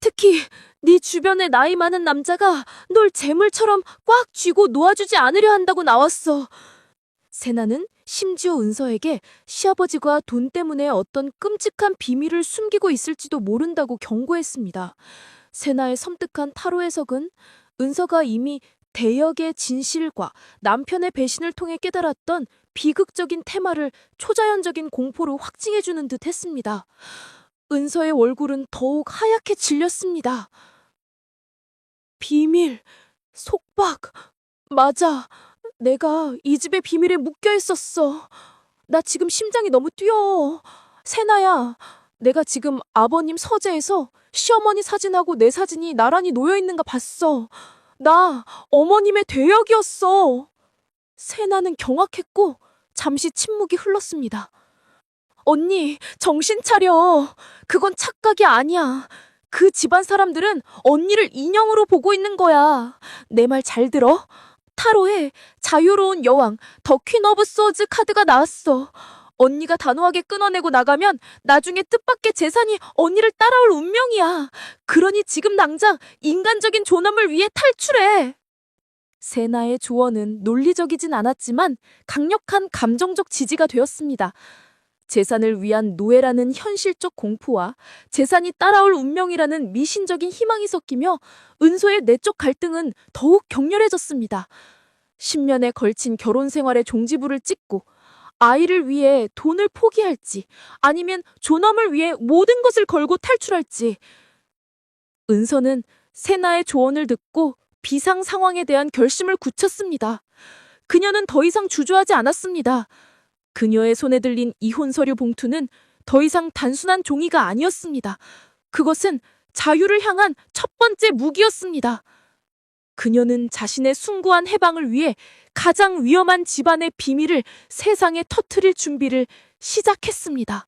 특히 네 주변에 나이 많은 남자가 널 재물처럼 꽉 쥐고 놓아주지 않으려 한다고 나왔어. 세나는 심지어 은서에게 시아버지가 돈 때문에 어떤 끔찍한 비밀을 숨기고 있을지도 모른다고 경고했습니다. 세나의 섬뜩한 타로 해석은 은서가 이미 대역의 진실과 남편의 배신을 통해 깨달았던 비극적인 테마를 초자연적인 공포로 확증해주는 듯 했습니다. 은서의 얼굴은 더욱 하얗게 질렸습니다. 비밀, 속박, 맞아. 내가 이 집의 비밀에 묶여 있었어. 나 지금 심장이 너무 뛰어. 세나야, 내가 지금 아버님 서재에서 시어머니 사진하고 내 사진이 나란히 놓여 있는가 봤어. 나 어머님의 대역이었어. 세나는 경악했고 잠시 침묵이 흘렀습니다. 언니, 정신 차려. 그건 착각이 아니야. 그 집안 사람들은 언니를 인형으로 보고 있는 거야. 내 말 잘 들어. 타로에 자유로운 여왕, 더 퀸 오브 소즈 카드가 나왔어. 언니가 단호하게 끊어내고 나가면 나중에 뜻밖의 재산이 언니를 따라올 운명이야. 그러니 지금 당장 인간적인 존엄을 위해 탈출해. 세나의 조언은 논리적이진 않았지만 강력한 감정적 지지가 되었습니다. 재산을 위한 노예라는 현실적 공포와 재산이 따라올 운명이라는 미신적인 희망이 섞이며 은소의 내적 갈등은 더욱 격렬해졌습니다. 10년에 걸친 결혼 생활의 종지부를 찍고 아이를 위해 돈을 포기할지 아니면 존엄을 위해 모든 것을 걸고 탈출할지. 은서는 세나의 조언을 듣고 비상 상황에 대한 결심을 굳혔습니다. 그녀는 더 이상 주저하지 않았습니다. 그녀의 손에 들린 이혼 서류 봉투는 더 이상 단순한 종이가 아니었습니다. 그것은 자유를 향한 첫 번째 무기였습니다. 그녀는 자신의 숭고한 해방을 위해 가장 위험한 집안의 비밀을 세상에 터뜨릴 준비를 시작했습니다.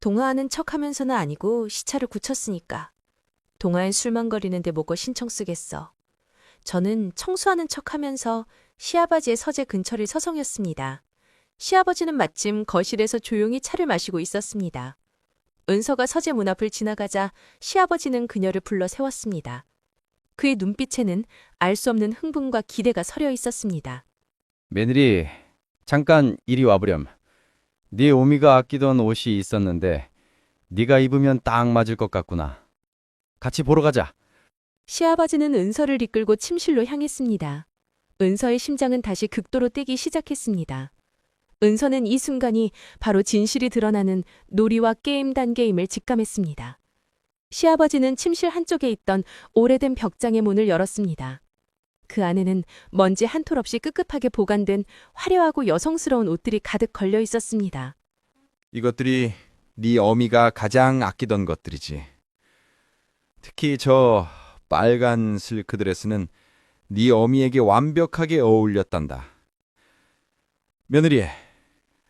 동화하는 척하면서는 아니고 시차를 굳혔으니까. 동화엔 술만거리는데 뭐고 신청 쓰겠어. 저는 청소하는 척하면서 시아버지의 서재 근처를 서성였습니다. 시아버지는 마침 거실에서 조용히 차를 마시고 있었습니다. 은서가 서재 문 앞을 지나가자 시아버지는 그녀를 불러 세웠습니다. 그의 눈빛에는 알 수 없는 흥분과 기대가 서려 있었습니다. 며느리, 잠깐 이리 와보렴. 네 오미가 아끼던 옷이 있었는데 네가 입으면 딱 맞을 것 같구나. 같이 보러 가자. 시아버지는 은서를 이끌고 침실로 향했습니다. 은서의 심장은 다시 극도로 뛰기 시작했습니다. 은서는 이 순간이 바로 진실이 드러나는 놀이와 게임 단계임을 직감했습니다. 시아버지는 침실 한쪽에 있던 오래된 벽장의 문을 열었습니다. 그 안에는 먼지 한 톨 없이 끄급하게 보관된 화려하고 여성스러운 옷들이 가득 걸려 있었습니다. 이것들이 네 어미가 가장 아끼던 것들이지. 특히 저 빨간 실크 드레스는 네 어미에게 완벽하게 어울렸단다. 며느리,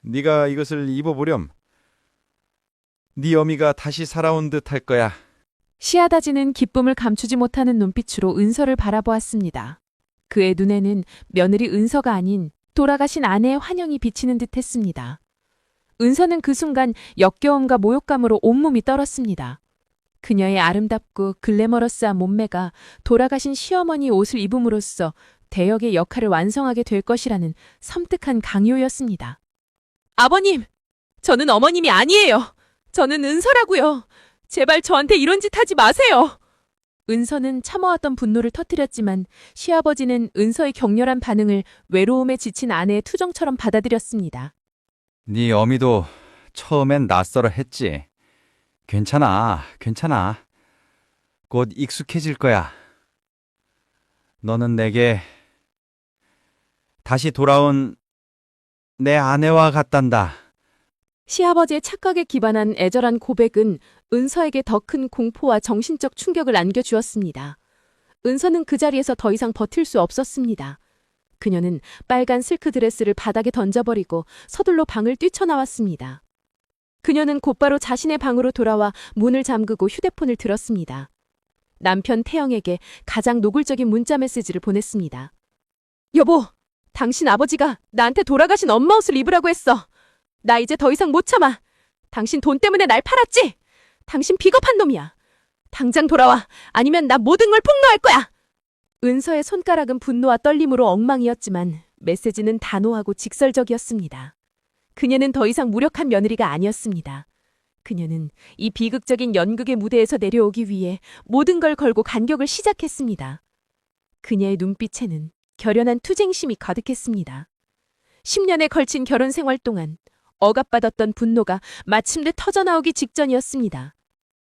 네가 이것을 입어보렴. 네 어미가 다시 살아온 듯 할 거야. 시아다지는 기쁨을 감추지 못하는 눈빛으로 은서를 바라보았습니다. 그의 눈에는 며느리 은서가 아닌 돌아가신 아내의 환영이 비치는 듯했습니다. 은서는 그 순간 역겨움과 모욕감으로 온몸이 떨었습니다. 그녀의 아름답고 글래머러스한 몸매가 돌아가신 시어머니 옷을 입음으로써 대역의 역할을 완성하게 될 것이라는 섬뜩한 강요였습니다. 아버님, 저는 어머님이 아니에요. 저는 은서라고요. 제발 저한테 이런 짓 하지 마세요. 은서는 참아왔던 분노를 터뜨렸지만 시아버지는 은서의 격렬한 반응을 외로움에 지친 아내의 투정처럼 받아들였습니다. 네 어미도 처음엔 낯설어 했지. 괜찮아, 괜찮아. 곧 익숙해질 거야. 너는 내게 다시 돌아온 내 아내와 같단다. 시아버지의 착각에 기반한 애절한 고백은 은서에게 더 큰 공포와 정신적 충격을 안겨주었습니다. 은서는 그 자리에서 더 이상 버틸 수 없었습니다. 그녀는 빨간 실크 드레스를 바닥에 던져버리고 서둘러 방을 뛰쳐나왔습니다. 그녀는 곧바로 자신의 방으로 돌아와 문을 잠그고 휴대폰을 들었습니다. 남편 태영에게 가장 노골적인 문자 메시지를 보냈습니다. 여보, 당신 아버지가 나한테 돌아가신 엄마 옷을 입으라고 했어. 나 이제 더 이상 못 참아. 당신 돈 때문에 날 팔았지? 당신 비겁한 놈이야. 당장 돌아와. 아니면 나 모든 걸 폭로할 거야. 은서의 손가락은 분노와 떨림으로 엉망이었지만 메시지는 단호하고 직설적이었습니다. 그녀는 더 이상 무력한 며느리가 아니었습니다. 그녀는 이 비극적인 연극의 무대에서 내려오기 위해 모든 걸 걸고 간격을 시작했습니다. 그녀의 눈빛에는 결연한 투쟁심이 가득했습니다. 10년에 걸친 결혼 생활 동안 억압받았던 분노가 마침내 터져나오기 직전이었습니다.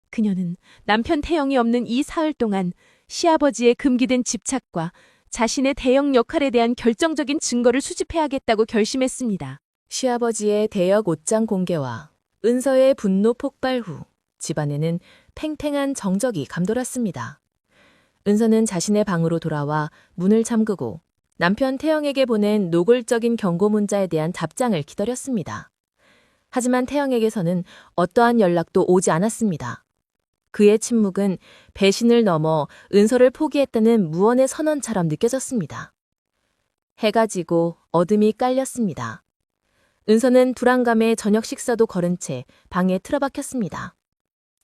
그녀는 남편 태영이 없는 이 사흘 동안 시아버지의 금기된 집착과 자신의 대역 역할에 대한 결정적인 증거를 수집해야겠다고 결심했습니다. 시아버지의 대역 옷장 공개와 은서의 분노 폭발 후 집안에는 팽팽한 정적이 감돌았습니다. 은서는 자신의 방으로 돌아와 문을 잠그고 남편 태영에게 보낸 노골적인 경고 문자에 대한 답장을 기다렸습니다. 하지만 태영에게서는 어떠한 연락도 오지 않았습니다. 그의 침묵은 배신을 넘어 은서를 포기했다는 무언의 선언처럼 느껴졌습니다. 해가 지고 어둠이 깔렸습니다. 은서는 불안감에 저녁 식사도 거른 채 방에 틀어박혔습니다.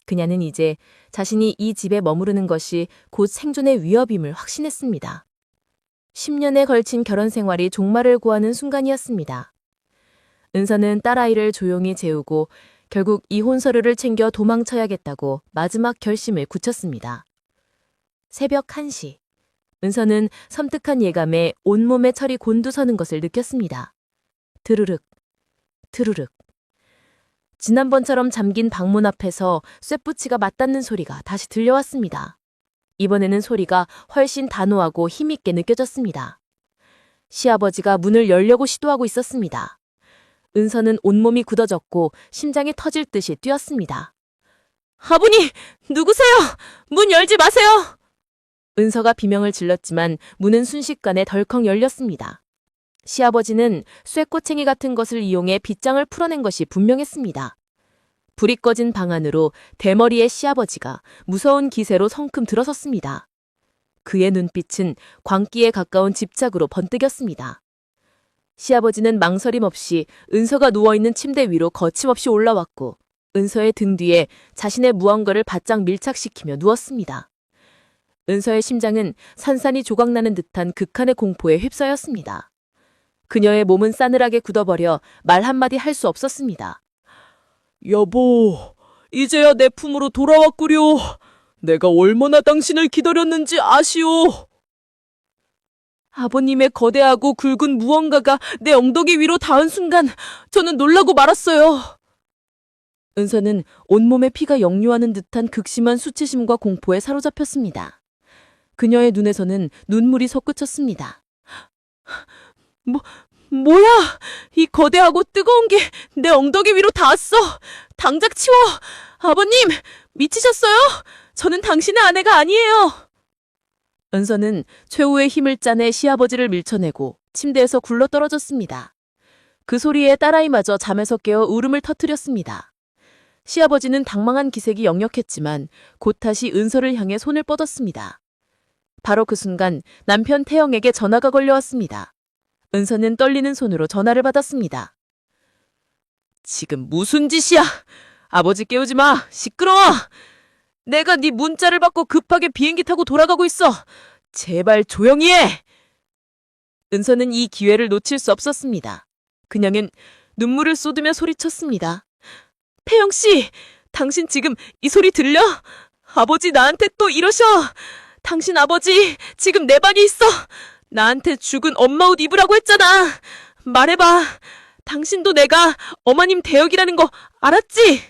그녀는 이제 자신이 이 집에 머무르는 것이 곧 생존의 위협임을 확신했습니다. 10년에 걸친 결혼 생활이 종말을 고하는 순간이었습니다. 은서는 딸아이를 조용히 재우고 결국 이혼 서류를 챙겨 도망쳐야겠다고 마지막 결심을 굳혔습니다. 새벽 1시, 은서는 섬뜩한 예감에 온몸에 철이 곤두서는 것을 느꼈습니다. 드르륵, 드르륵. 지난번처럼 잠긴 방문 앞에서 쇠붙이가 맞닿는 소리가 다시 들려왔습니다. 이번에는 소리가 훨씬 단호하고 힘있게 느껴졌습니다. 시아버지가 문을 열려고 시도하고 있었습니다. 은서는 온몸이 굳어졌고 심장이 터질 듯이 뛰었습니다. 아버님, 누구세요? 문 열지 마세요! 은서가 비명을 질렀지만 문은 순식간에 덜컥 열렸습니다. 시아버지는 쇠꼬챙이 같은 것을 이용해 빗장을 풀어낸 것이 분명했습니다. 불이 꺼진 방 안으로 대머리의 시아버지가 무서운 기세로 성큼 들어섰습니다. 그의 눈빛은 광기에 가까운 집착으로 번뜩였습니다. 시아버지는 망설임 없이 은서가 누워있는 침대 위로 거침없이 올라왔고 은서의 등 뒤에 자신의 무언가를 바짝 밀착시키며 누웠습니다. 은서의 심장은 산산이 조각나는 듯한 극한의 공포에 휩싸였습니다. 그녀의 몸은 싸늘하게 굳어버려 말 한마디 할 수 없었습니다. 여보, 이제야 내 품으로 돌아왔구려. 내가 얼마나 당신을 기다렸는지 아시오. 아버님의 거대하고 굵은 무언가가 내 엉덩이 위로 닿은 순간 저는 놀라고 말았어요. 은서는 온몸에 피가 역류하는 듯한 극심한 수치심과 공포에 사로잡혔습니다. 그녀의 눈에서는 눈물이 솟구쳤습니다. 뭐야? 이 거대하고 뜨거운 게 내 엉덩이 위로 닿았어. 당장 치워. 아버님, 미치셨어요? 저는 당신의 아내가 아니에요. 은서는 최후의 힘을 짜내 시아버지를 밀쳐내고 침대에서 굴러떨어졌습니다. 그 소리에 딸아이마저 잠에서 깨어 울음을 터뜨렸습니다. 시아버지는 당망한 기색이 역력했지만 곧 다시 은서를 향해 손을 뻗었습니다. 바로 그 순간 남편 태영에게 전화가 걸려왔습니다. 은서는 떨리는 손으로 전화를 받았습니다. 지금 무슨 짓이야? 아버지 깨우지 마. 시끄러워. 내가 네 문자를 받고 급하게 비행기 타고 돌아가고 있어. 제발 조용히 해. 은서는 이 기회를 놓칠 수 없었습니다. 그녀는 눈물을 쏟으며 소리쳤습니다. 태영 씨, 당신 지금 이 소리 들려? 아버지 나한테 또 이러셔. 당신 아버지 지금 내 방에 있어. 나한테 죽은 엄마 옷 입으라고 했잖아. 말해봐. 당신도 내가 어머님 대역이라는 거 알았지?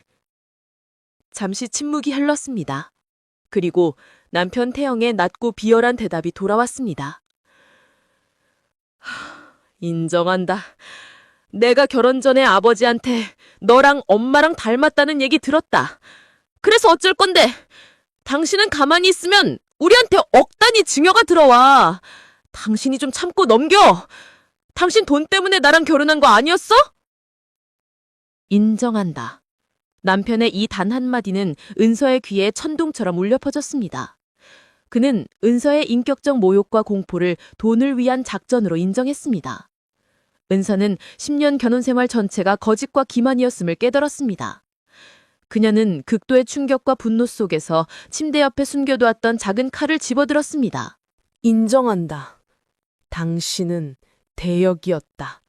잠시 침묵이 흘렀습니다. 그리고 남편 태영의 낮고 비열한 대답이 돌아왔습니다. 인정한다. 내가 결혼 전에 아버지한테 너랑 엄마랑 닮았다는 얘기 들었다. 그래서 어쩔 건데? 당신은 가만히 있으면 우리한테 억 단위 증여가 들어와. 당신이 좀 참고 넘겨. 당신 돈 때문에 나랑 결혼한 거 아니었어? 인정한다. 남편의 이 단 한마디는 은서의 귀에 천둥처럼 울려 퍼졌습니다. 그는 은서의 인격적 모욕과 공포를 돈을 위한 작전으로 인정했습니다. 은서는 10년 결혼 생활 전체가 거짓과 기만이었음을 깨달았습니다. 그녀는 극도의 충격과 분노 속에서 침대 옆에 숨겨두었던 작은 칼을 집어들었습니다. 인정한다. 당신은 대역이었다.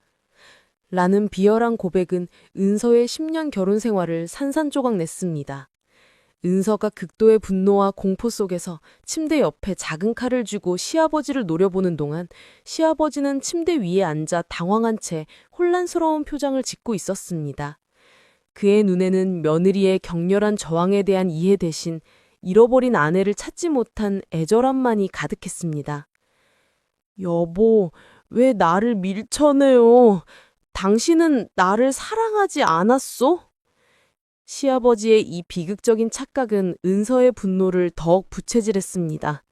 라는 비열한 고백은 은서의 10년 결혼 생활을 산산조각 냈습니다. 은서가 극도의 분노와 공포 속에서 침대 옆에 작은 칼을 쥐고 시아버지를 노려보는 동안 시아버지는 침대 위에 앉아 당황한 채 혼란스러운 표정을 짓고 있었습니다. 그의 눈에는 며느리의 격렬한 저항에 대한 이해 대신 잃어버린 아내를 찾지 못한 애절함만이 가득했습니다. 여보, 왜 나를 밀쳐내요? 당신은 나를 사랑하지 않았소? 시아버지의 이 비극적인 착각은 은서의 분노를 더욱 부채질했습니다.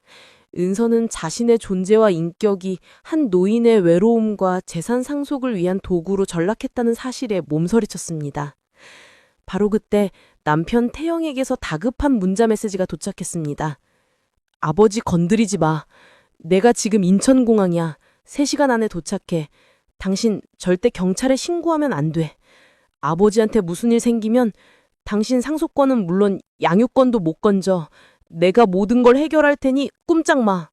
은서는 자신의 존재와 인격이 한 노인의 외로움과 재산 상속을 위한 도구로 전락했다는 사실에 몸서리쳤습니다. 바로 그때 남편 태영에게서 다급한 문자 메시지가 도착했습니다. 아버지 건드리지 마. 내가 지금 인천공항이야. 3시간 안에 도착해. 당신 절대 경찰에 신고하면 안 돼. 아버지한테 무슨 일 생기면 당신 상속권은 물론 양육권도 못 건져. 내가 모든 걸 해결할 테니 꼼짝 마.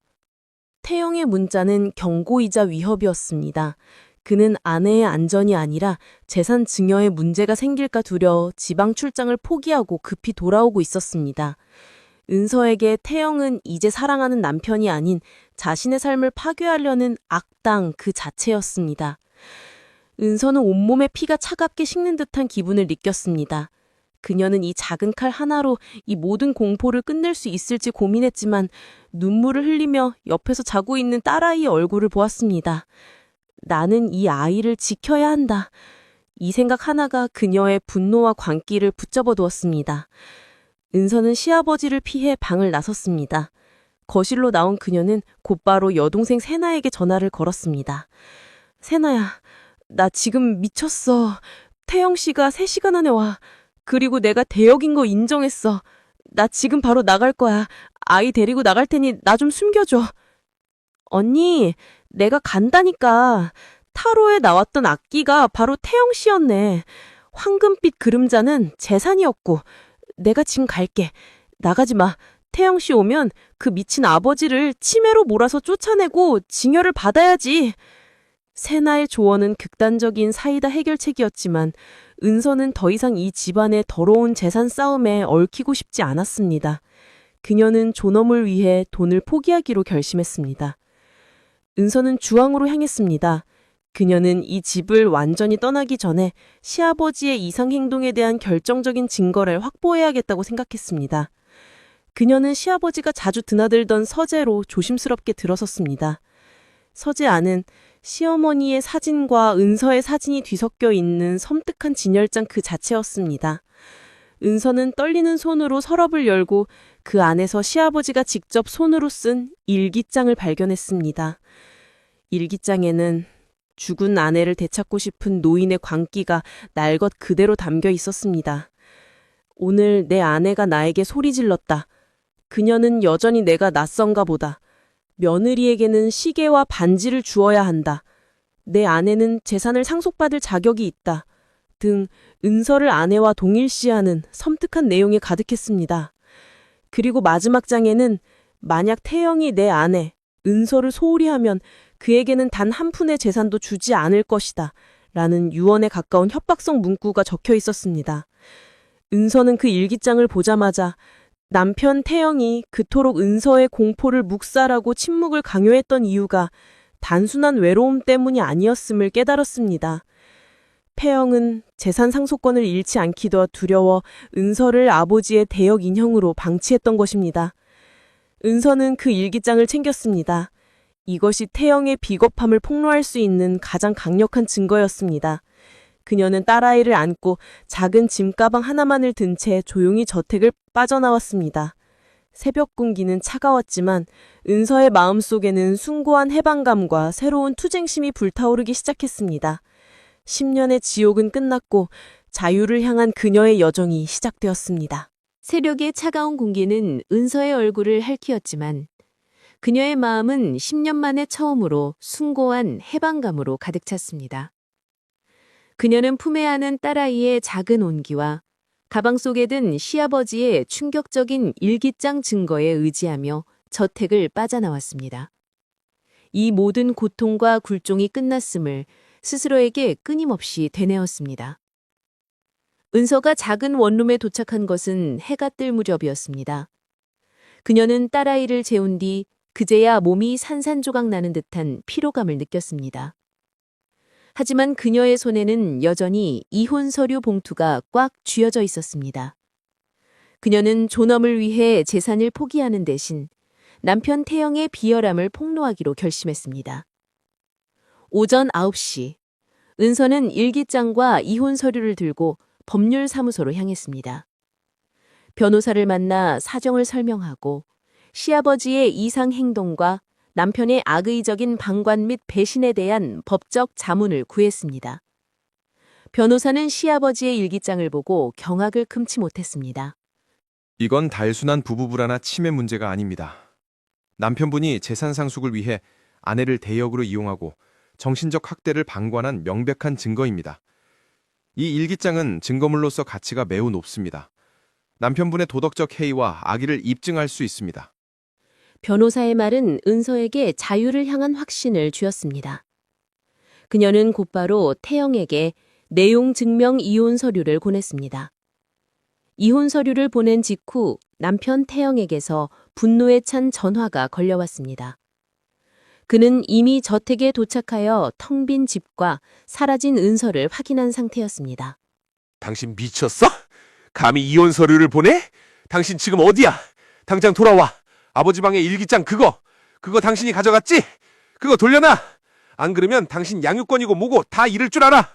태영의 문자는 경고이자 위협이었습니다. 그는 아내의 안전이 아니라 재산 증여에 문제가 생길까 두려워 지방 출장을 포기하고 급히 돌아오고 있었습니다. 은서에게 태영은 이제 사랑하는 남편이 아닌 자신의 삶을 파괴하려는 악당 그 자체였습니다. 은서는 온몸에 피가 차갑게 식는 듯한 기분을 느꼈습니다. 그녀는 이 작은 칼 하나로 이 모든 공포를 끝낼 수 있을지 고민했지만 눈물을 흘리며 옆에서 자고 있는 딸아이의 얼굴을 보았습니다. 나는 이 아이를 지켜야 한다. 이 생각 하나가 그녀의 분노와 광기를 붙잡아 두었습니다. 은서는 시아버지를 피해 방을 나섰습니다. 거실로 나온 그녀는 곧바로 여동생 세나에게 전화를 걸었습니다. 세나야, 나 지금 미쳤어. 태영 씨가 3시간 안에 와. 그리고 내가 대역인 거 인정했어. 나 지금 바로 나갈 거야. 아이 데리고 나갈 테니 나 좀 숨겨줘. 언니, 내가 간다니까. 타로에 나왔던 악기가 바로 태영 씨였네. 황금빛 그림자는 재산이었고. 내가 지금 갈게. 나가지 마. 태영 씨 오면 그 미친 아버지를 치매로 몰아서 쫓아내고 징여를 받아야지. 세나의 조언은 극단적인 사이다 해결책이었지만 은서는 더 이상 이 집안의 더러운 재산 싸움에 얽히고 싶지 않았습니다. 그녀는 존엄을 위해 돈을 포기하기로 결심했습니다. 은서는 주황으로 향했습니다. 그녀는 이 집을 완전히 떠나기 전에 시아버지의 이상 행동에 대한 결정적인 증거를 확보해야겠다고 생각했습니다. 그녀는 시아버지가 자주 드나들던 서재로 조심스럽게 들어섰습니다. 서재 안은 시어머니의 사진과 은서의 사진이 뒤섞여 있는 섬뜩한 진열장 그 자체였습니다. 은서는 떨리는 손으로 서랍을 열고 그 안에서 시아버지가 직접 손으로 쓴 일기장을 발견했습니다. 일기장에는 죽은 아내를 되찾고 싶은 노인의 광기가 날 것 그대로 담겨 있었습니다. 오늘 내 아내가 나에게 소리 질렀다. 그녀는 여전히 내가 낯선가 보다. 며느리에게는 시계와 반지를 주어야 한다. 내 아내는 재산을 상속받을 자격이 있다. 등 은서를 아내와 동일시하는 섬뜩한 내용이 가득했습니다. 그리고 마지막 장에는 만약 태영이 내 아내, 은서를 소홀히 하면 그에게는 단 한 푼의 재산도 주지 않을 것이다. 라는 유언에 가까운 협박성 문구가 적혀 있었습니다. 은서는 그 일기장을 보자마자 남편 태영이 그토록 은서의 공포를 묵살하고 침묵을 강요했던 이유가 단순한 외로움 때문이 아니었음을 깨달았습니다. 태영은 재산 상속권을 잃지 않기도 두려워 은서를 아버지의 대역 인형으로 방치했던 것입니다. 은서는 그 일기장을 챙겼습니다. 이것이 태영의 비겁함을 폭로할 수 있는 가장 강력한 증거였습니다. 그녀는 딸아이를 안고 작은 짐가방 하나만을 든 채 조용히 저택을 빠져나왔습니다. 새벽 공기는 차가웠지만 은서의 마음속에는 숭고한 해방감과 새로운 투쟁심이 불타오르기 시작했습니다. 10년의 지옥은 끝났고 자유를 향한 그녀의 여정이 시작되었습니다. 새벽의 차가운 공기는 은서의 얼굴을 핥히었지만 그녀의 마음은 10년 만에 처음으로 숭고한 해방감으로 가득 찼습니다. 그녀는 품에 안은 딸아이의 작은 온기와 가방 속에 든 시아버지의 충격적인 일기장 증거에 의지하며 저택을 빠져나왔습니다. 이 모든 고통과 굴종이 끝났음을 스스로에게 끊임없이 되뇌었습니다. 은서가 작은 원룸에 도착한 것은 해가 뜰 무렵이었습니다. 그녀는 딸아이를 재운 뒤 그제야 몸이 산산조각 나는 듯한 피로감을 느꼈습니다. 하지만 그녀의 손에는 여전히 이혼 서류 봉투가 꽉 쥐어져 있었습니다. 그녀는 존엄을 위해 재산을 포기하는 대신 남편 태영의 비열함을 폭로하기로 결심했습니다. 오전 9시, 은서는 일기장과 이혼 서류를 들고 법률사무소로 향했습니다. 변호사를 만나 사정을 설명하고 시아버지의 이상 행동과 남편의 악의적인 방관 및 배신에 대한 법적 자문을 구했습니다. 변호사는 시아버지의 일기장을 보고 경악을 금치 못했습니다. 이건 단순한 부부 불화나 치매 문제가 아닙니다. 남편분이 재산 상속을 위해 아내를 대역으로 이용하고 정신적 학대를 방관한 명백한 증거입니다. 이 일기장은 증거물로서 가치가 매우 높습니다. 남편분의 도덕적 해이와 악의를 입증할 수 있습니다. 변호사의 말은 은서에게 자유를 향한 확신을 주었습니다. 그녀는 곧바로 태영에게 내용 증명 이혼 서류를 보냈습니다. 이혼 서류를 보낸 직후 남편 태영에게서 분노에 찬 전화가 걸려왔습니다. 그는 이미 저택에 도착하여 텅 빈 집과 사라진 은서를 확인한 상태였습니다. 당신 미쳤어? 감히 이혼 서류를 보내? 당신 지금 어디야? 당장 돌아와. 아버지 방의 일기장 그거 당신이 가져갔지? 그거 돌려놔. 안 그러면 당신 양육권이고 뭐고 다 잃을 줄 알아.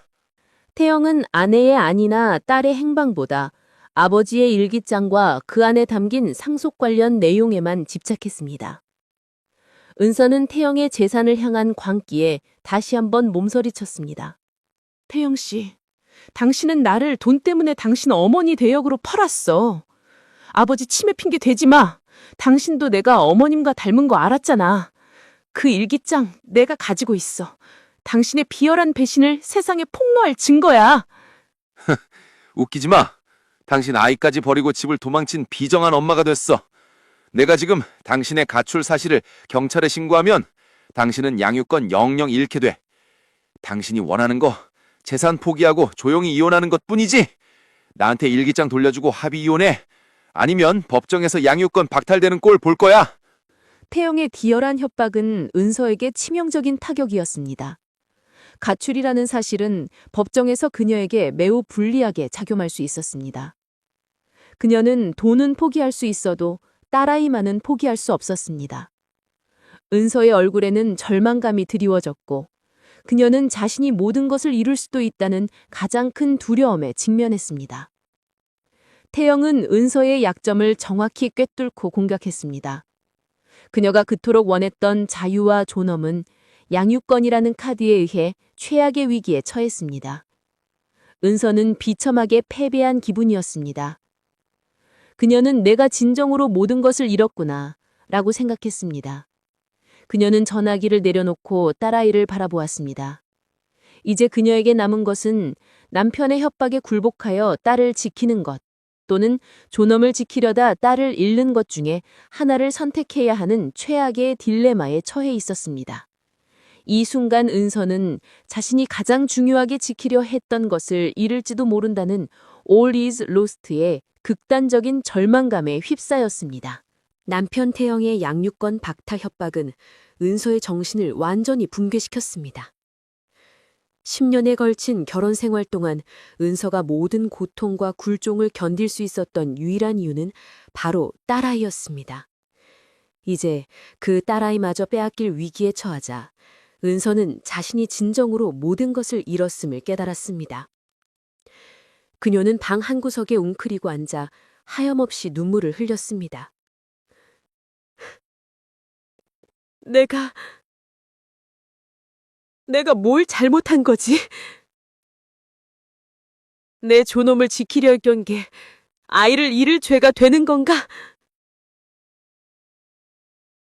태영은 아내의 안이나 딸의 행방보다 아버지의 일기장과 그 안에 담긴 상속 관련 내용에만 집착했습니다. 은서는 태영의 재산을 향한 광기에 다시 한번 몸서리쳤습니다. 태영 씨, 당신은 나를 돈 때문에 당신 어머니 대역으로 팔았어. 아버지 치매 핑계 대지 마. 당신도 내가 어머님과 닮은 거 알았잖아. 그 일기장 내가 가지고 있어. 당신의 비열한 배신을 세상에 폭로할 증거야. 웃기지 마. 당신 아이까지 버리고 집을 도망친 비정한 엄마가 됐어. 내가 지금 당신의 가출 사실을 경찰에 신고하면 당신은 양육권 영영 잃게 돼. 당신이 원하는 거 재산 포기하고 조용히 이혼하는 것뿐이지. 나한테 일기장 돌려주고 합의 이혼해. 아니면 법정에서 양육권 박탈되는 꼴 볼 거야. 태영의 비열한 협박은 은서에게 치명적인 타격이었습니다. 가출이라는 사실은 법정에서 그녀에게 매우 불리하게 작용할 수 있었습니다. 그녀는 돈은 포기할 수 있어도 딸아이만은 포기할 수 없었습니다. 은서의 얼굴에는 절망감이 드리워졌고 그녀는 자신이 모든 것을 잃을 수도 있다는 가장 큰 두려움에 직면했습니다. 태영은 은서의 약점을 정확히 꿰뚫고 공격했습니다. 그녀가 그토록 원했던 자유와 존엄은 양육권이라는 카드에 의해 최악의 위기에 처했습니다. 은서는 비참하게 패배한 기분이었습니다. 그녀는 내가 진정으로 모든 것을 잃었구나 라고 생각했습니다. 그녀는 전화기를 내려놓고 딸아이를 바라보았습니다. 이제 그녀에게 남은 것은 남편의 협박에 굴복하여 딸을 지키는 것 또는 존엄을 지키려다 딸을 잃는 것 중에 하나를 선택해야 하는 최악의 딜레마에 처해 있었습니다. 이 순간 은서는 자신이 가장 중요하게 지키려 했던 것을 잃을지도 모른다는 All is Lost의 극단적인 절망감에 휩싸였습니다. 남편 태영의 양육권 박탈 협박은 은서의 정신을 완전히 붕괴시켰습니다. 10년에 걸친 결혼 생활 동안 은서가 모든 고통과 굴종을 견딜 수 있었던 유일한 이유는 바로 딸아이였습니다. 이제 그 딸아이마저 빼앗길 위기에 처하자 은서는 자신이 진정으로 모든 것을 잃었음을 깨달았습니다. 그녀는 방 한구석에 웅크리고 앉아 하염없이 눈물을 흘렸습니다. 내가 뭘 잘못한 거지? 내 존엄을 지키려 했던 게 아이를 잃을 죄가 되는 건가?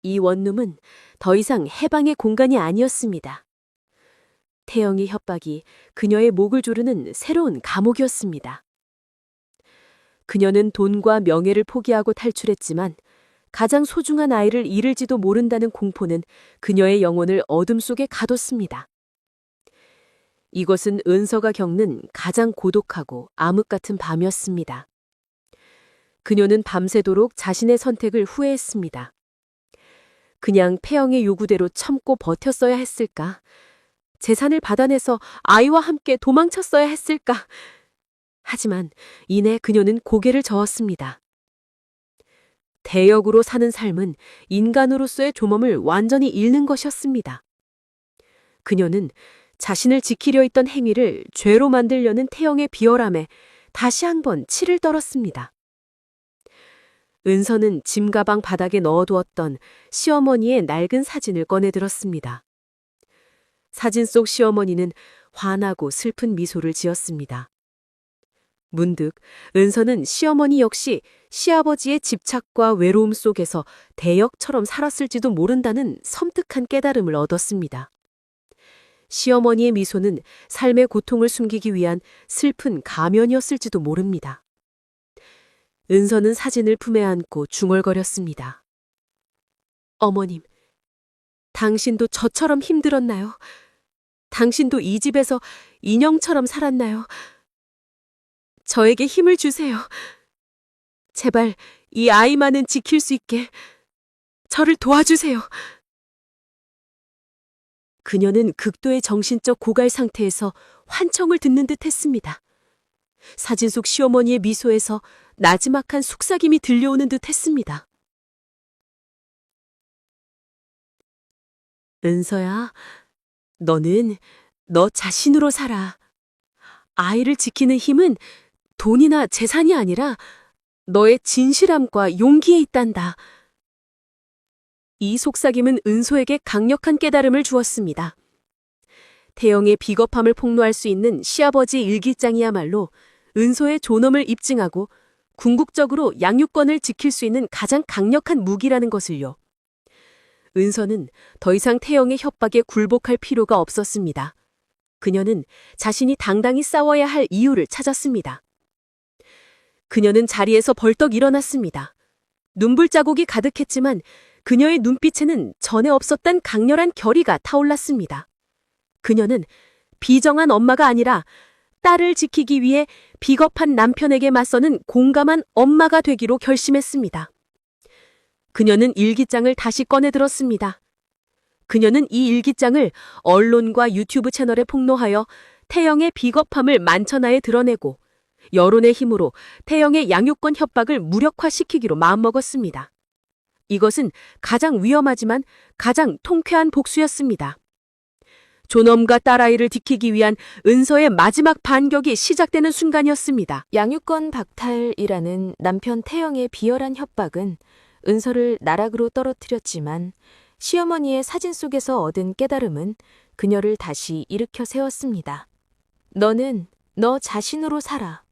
이 원룸은 더 이상 해방의 공간이 아니었습니다. 태영의 협박이 그녀의 목을 조르는 새로운 감옥이었습니다. 그녀는 돈과 명예를 포기하고 탈출했지만 가장 소중한 아이를 잃을지도 모른다는 공포는 그녀의 영혼을 어둠 속에 가뒀습니다. 이것은 은서가 겪는 가장 고독하고 암흑 같은 밤이었습니다. 그녀는 밤새도록 자신의 선택을 후회했습니다. 그냥 태영의 요구대로 참고 버텼어야 했을까? 재산을 받아내서 아이와 함께 도망쳤어야 했을까? 하지만 이내 그녀는 고개를 저었습니다. 대역으로 사는 삶은 인간으로서의 조mom을 완전히 잃는 것이었습니다. 그녀는 자신을 지키려 했던 행위를 죄로 만들려는 태영의 비열함에 다시 한번 치를 떨었습니다. 은서는 짐가방 바닥에 넣어두었던 시어머니의 낡은 사진을 꺼내들었습니다. 사진 속 시어머니는 환하고 슬픈 미소를 지었습니다. 문득 은서는 시어머니 역시 시아버지의 집착과 외로움 속에서 대역처럼 살았을지도 모른다는 섬뜩한 깨달음을 얻었습니다. 시어머니의 미소는 삶의 고통을 숨기기 위한 슬픈 가면이었을지도 모릅니다. 은서는 사진을 품에 안고 중얼거렸습니다. 어머님, 당신도 저처럼 힘들었나요? 당신도 이 집에서 인형처럼 살았나요? 저에게 힘을 주세요. 제발 이 아이만은 지킬 수 있게 저를 도와주세요. 그녀는 극도의 정신적 고갈 상태에서 환청을 듣는 듯 했습니다. 사진 속 시어머니의 미소에서 나지막한 속삭임이 들려오는 듯 했습니다. 은서야, 너는 너 자신으로 살아. 아이를 지키는 힘은 돈이나 재산이 아니라 너의 진실함과 용기에 있단다. 이 속삭임은 은소에게 강력한 깨달음을 주었습니다. 태영의 비겁함을 폭로할 수 있는 시아버지 일기장이야말로 은소의 존엄을 입증하고 궁극적으로 양육권을 지킬 수 있는 가장 강력한 무기라는 것을요. 은서는 더 이상 태영의 협박에 굴복할 필요가 없었습니다. 그녀는 자신이 당당히 싸워야 할 이유를 찾았습니다. 그녀는 자리에서 벌떡 일어났습니다. 눈물 자국이 가득했지만 그녀의 눈빛에는 전에 없었던 강렬한 결의가 타올랐습니다. 그녀는 비정한 엄마가 아니라 딸을 지키기 위해 비겁한 남편에게 맞서는 공감한 엄마가 되기로 결심했습니다. 그녀는 일기장을 다시 꺼내들었습니다. 그녀는 이 일기장을 언론과 유튜브 채널에 폭로하여 태영의 비겁함을 만천하에 드러내고 여론의 힘으로 태영의 양육권 협박을 무력화시키기로 마음먹었습니다. 이것은 가장 위험하지만 가장 통쾌한 복수였습니다. 존엄과 딸아이를 지키기 위한 은서의 마지막 반격이 시작되는 순간이었습니다. 양육권 박탈이라는 남편 태영의 비열한 협박은 은서를 나락으로 떨어뜨렸지만 시어머니의 사진 속에서 얻은 깨달음은 그녀를 다시 일으켜 세웠습니다. 너는 너 자신으로 살아.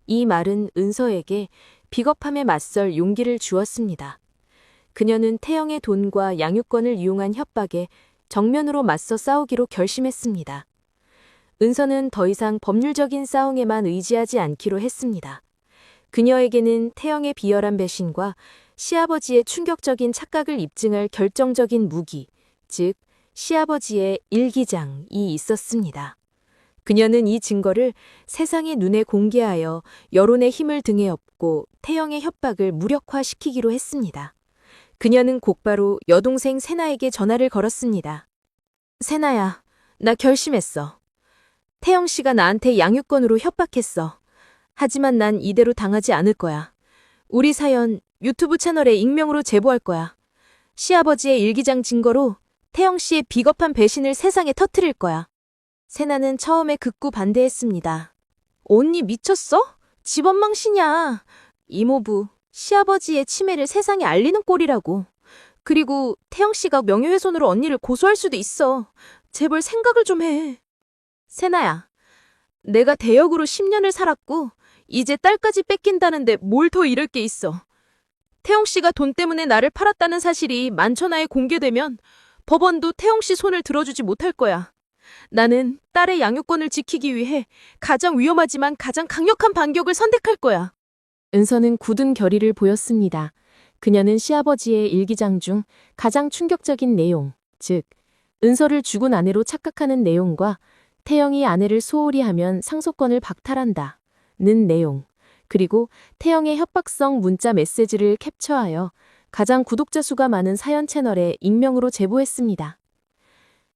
이 말은 은서에게 비겁함에 맞설 용기를 주었습니다. 그녀는 태영의 돈과 양육권을 이용한 협박에 정면으로 맞서 싸우기로 결심했습니다. 은서는 더 이상 법률적인 싸움에만 의지하지 않기로 했습니다. 그녀에게는 태영의 비열한 배신과 시아버지의 충격적인 착각을 입증할 결정적인 무기, 즉 시아버지의 일기장이 있었습니다. 그녀는 이 증거를 세상의 눈에 공개하여 여론의 힘을 등에 업고 태영의 협박을 무력화시키기로 했습니다. 그녀는 곧바로 여동생 세나에게 전화를 걸었습니다. 세나야, 나 결심했어. 태영 씨가 나한테 양육권으로 협박했어. 하지만 난 이대로 당하지 않을 거야. 우리 사연 유튜브 채널에 익명으로 제보할 거야. 시아버지의 일기장 증거로 태영 씨의 비겁한 배신을 세상에 터뜨릴 거야. 세나는 처음에 극구 반대했습니다. 언니 미쳤어? 집원망신이야. 이모부, 시아버지의 치매를 세상에 알리는 꼴이라고. 그리고 태영 씨가 명예훼손으로 언니를 고소할 수도 있어. 제발 생각을 좀 해. 세나야, 내가 대역으로 10년을 살았고 이제 딸까지 뺏긴다는데 뭘 더 잃을 게 있어. 태영 씨가 돈 때문에 나를 팔았다는 사실이 만천하에 공개되면 법원도 태영 씨 손을 들어주지 못할 거야. 나는 딸의 양육권을 지키기 위해 가장 위험하지만 가장 강력한 반격을 선택할 거야. 은서는 굳은 결의를 보였습니다. 그녀는 시아버지의 일기장 중 가장 충격적인 내용, 즉 은서를 죽은 아내로 착각하는 내용과 태영이 아내를 소홀히 하면 상속권을 박탈한다는 내용, 그리고 태영의 협박성 문자 메시지를 캡처하여 가장 구독자 수가 많은 사연 채널에 익명으로 제보했습니다.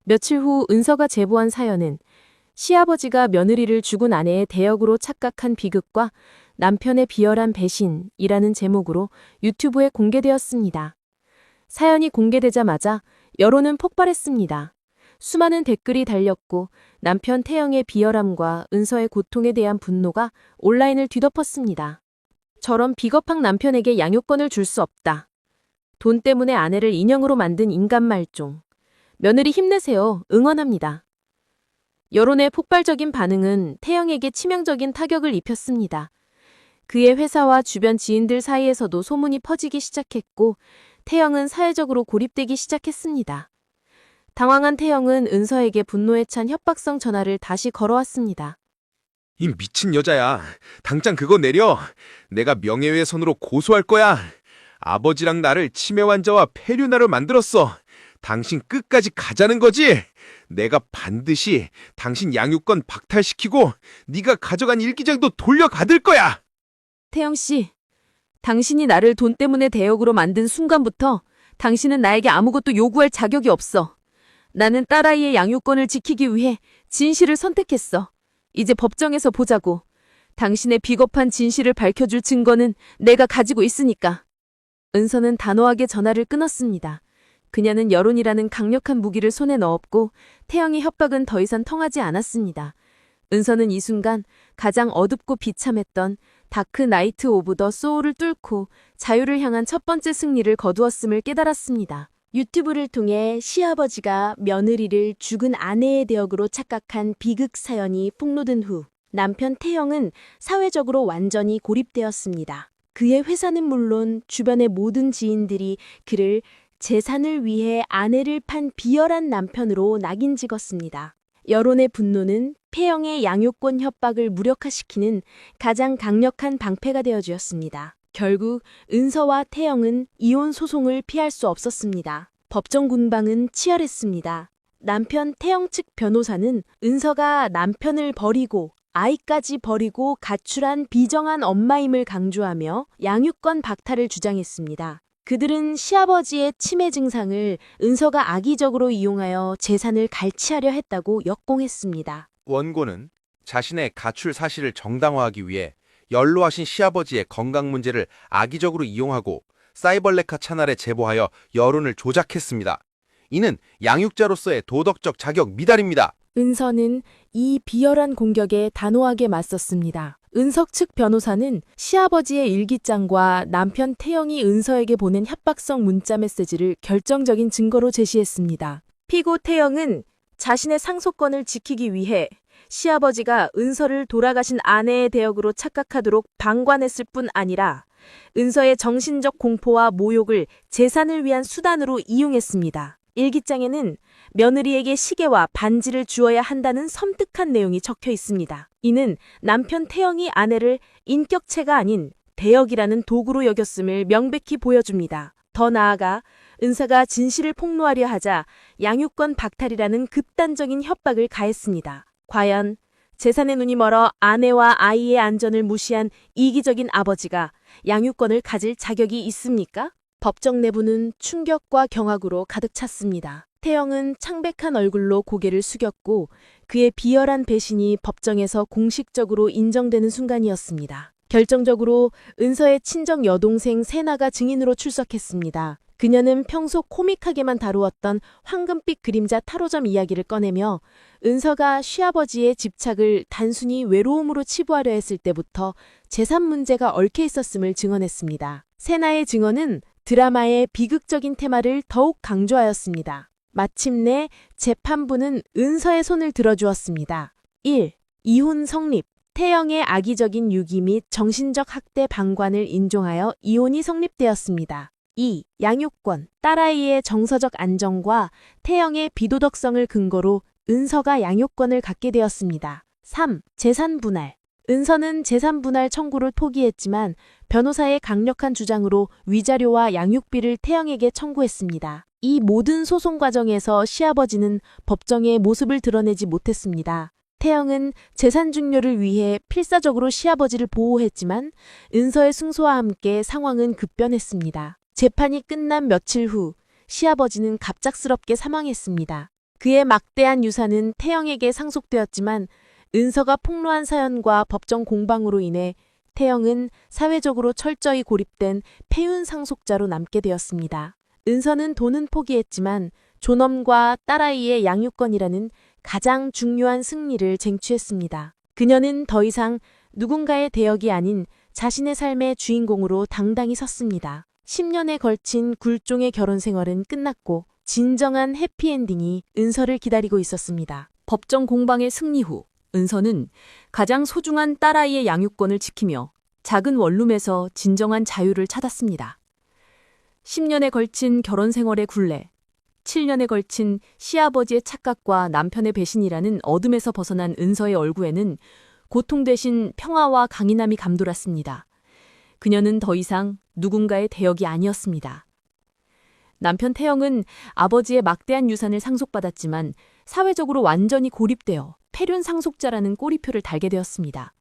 며칠 후 은서가 제보한 사연은 시아버지가 며느리를 죽은 아내의 대역으로 착각한 비극과 남편의 비열한 배신이라는 제목으로 유튜브에 공개되었습니다. 사연이 공개되자마자 여론은 폭발했습니다. 수많은 댓글이 달렸고 남편 태영의 비열함과 은서의 고통에 대한 분노가 온라인을 뒤덮었습니다. 저런 비겁한 남편에게 양육권을 줄 수 없다. 돈 때문에 아내를 인형으로 만든 인간 말종. 며느리 힘내세요. 응원합니다. 여론의 폭발적인 반응은 태영에게 치명적인 타격을 입혔습니다. 그의 회사와 주변 지인들 사이에서도 소문이 퍼지기 시작했고 태영은 사회적으로 고립되기 시작했습니다. 당황한 태영은 은서에게 분노에 찬 협박성 전화를 다시 걸어왔습니다. 이 미친 여자야. 당장 그거 내려. 내가 명예훼손으로 고소할 거야. 아버지랑 나를 치매 환자와 폐류나로 만들었어. 당신 끝까지 가자는 거지? 내가 반드시 당신 양육권 박탈시키고 네가 가져간 일기장도 돌려받을 거야. 태영 씨, 당신이 나를 돈 때문에 대역으로 만든 순간부터 당신은 나에게 아무것도 요구할 자격이 없어. 나는 딸아이의 양육권을 지키기 위해 진실을 선택했어. 이제 법정에서 보자고. 당신의 비겁한 진실을 밝혀줄 증거는 내가 가지고 있으니까. 은서는 단호하게 전화를 끊었습니다. 그녀는 여론이라는 강력한 무기를 손에 넣었고 태영의 협박은 더 이상 통하지 않았습니다. 은서는 이 순간 가장 어둡고 비참했던 다크 나이트 오브 더 소울을 뚫고 자유를 향한 첫 번째 승리를 거두었음을 깨달았습니다. 유튜브를 통해 시아버지가 며느리를 죽은 아내의 대역으로 착각한 비극 사연이 폭로된 후 남편 태영은 사회적으로 완전히 고립되었습니다. 그의 회사는 물론 주변의 모든 지인들이 그를 재산을 위해 아내를 판 비열한 남편으로 낙인 찍었습니다. 여론의 분노는 태영의 양육권 협박을 무력화시키는 가장 강력한 방패가 되어주었습니다. 결국 은서와 태영은 이혼 소송을 피할 수 없었습니다. 법정 공방은 치열했습니다. 남편 태영 측 변호사는 은서가 남편을 버리고 아이까지 버리고 가출한 비정한 엄마임을 강조하며 양육권 박탈을 주장했습니다. 그들은 시아버지의 치매 증상을 은서가 악의적으로 이용하여 재산을 갈취하려 했다고 역공했습니다. 원고는 자신의 가출 사실을 정당화하기 위해 연로하신 시아버지의 건강 문제를 악의적으로 이용하고 사이벌레카 채널에 제보하여 여론을 조작했습니다. 이는 양육자로서의 도덕적 자격 미달입니다. 은서는 이 비열한 공격에 단호하게 맞섰습니다. 은석 측 변호사는 시아버지의 일기장과 남편 태영이 은서에게 보낸 협박성 문자 메시지를 결정적인 증거로 제시했습니다. 피고 태영은 자신의 상속권을 지키기 위해 시아버지가 은서를 돌아가신 아내의 대역으로 착각하도록 방관했을 뿐 아니라 은서의 정신적 공포와 모욕을 재산을 위한 수단으로 이용했습니다. 일기장에는 며느리에게 시계와 반지를 주어야 한다는 섬뜩한 내용이 적혀 있습니다. 이는 남편 태영이 아내를 인격체가 아닌 대역이라는 도구로 여겼음을 명백히 보여줍니다. 더 나아가 은서가 진실을 폭로하려 하자 양육권 박탈이라는 극단적인 협박을 가했습니다. 과연 재산에 눈이 멀어 아내와 아이의 안전을 무시한 이기적인 아버지가 양육권을 가질 자격이 있습니까? 법정 내부는 충격과 경악으로 가득 찼습니다. 태영은 창백한 얼굴로 고개를 숙였고 그의 비열한 배신이 법정에서 공식적으로 인정되는 순간이었습니다. 결정적으로 은서의 친정 여동생 세나가 증인으로 출석했습니다. 그녀는 평소 코믹하게만 다루었던 황금빛 그림자 타로점 이야기를 꺼내며 은서가 시아버지의 집착을 단순히 외로움으로 치부하려 했을 때부터 재산 문제가 얽혀 있었음을 증언했습니다. 세나의 증언은 드라마의 비극적인 테마를 더욱 강조하였습니다. 마침내 재판부는 은서의 손을 들어주었습니다. 1. 이혼 성립. 태영의 악의적인 유기 및 정신적 학대 방관을 인정하여 이혼이 성립되었습니다. 2. 양육권. 딸아이의 정서적 안정과 태영의 비도덕성을 근거로 은서가 양육권을 갖게 되었습니다. 3. 재산 분할. 은서는 재산 분할 청구를 포기했지만 변호사의 강력한 주장으로 위자료와 양육비를 태영에게 청구했습니다. 이 모든 소송 과정에서 시아버지는 법정에 모습을 드러내지 못했습니다. 태영은 재산 중료를 위해 필사적으로 시아버지를 보호했지만 은서의 승소와 함께 상황은 급변했습니다. 재판이 끝난 며칠 후 시아버지는 갑작스럽게 사망했습니다. 그의 막대한 유산은 태영에게 상속되었지만 은서가 폭로한 사연과 법정 공방으로 인해 태영은 사회적으로 철저히 고립된 폐윤 상속자로 남게 되었습니다. 은서는 돈은 포기했지만 존엄과 딸아이의 양육권이라는 가장 중요한 승리를 쟁취했습니다. 그녀는 더 이상 누군가의 대역이 아닌 자신의 삶의 주인공으로 당당히 섰습니다. 10년에 걸친 굴종의 결혼 생활은 끝났고 진정한 해피엔딩이 은서를 기다리고 있었습니다. 법정 공방의 승리 후 은서는 가장 소중한 딸아이의 양육권을 지키며 작은 원룸에서 진정한 자유를 찾았습니다. 10년에 걸친 결혼 생활의 굴레, 7년에 걸친 시아버지의 착각과 남편의 배신이라는 어둠에서 벗어난 은서의 얼굴에는 고통 대신 평화와 강인함이 감돌았습니다. 그녀는 더 이상 누군가의 대역이 아니었습니다. 남편 태영은 아버지의 막대한 유산을 상속받았지만 사회적으로 완전히 고립되어 폐륜 상속자라는 꼬리표를 달게 되었습니다.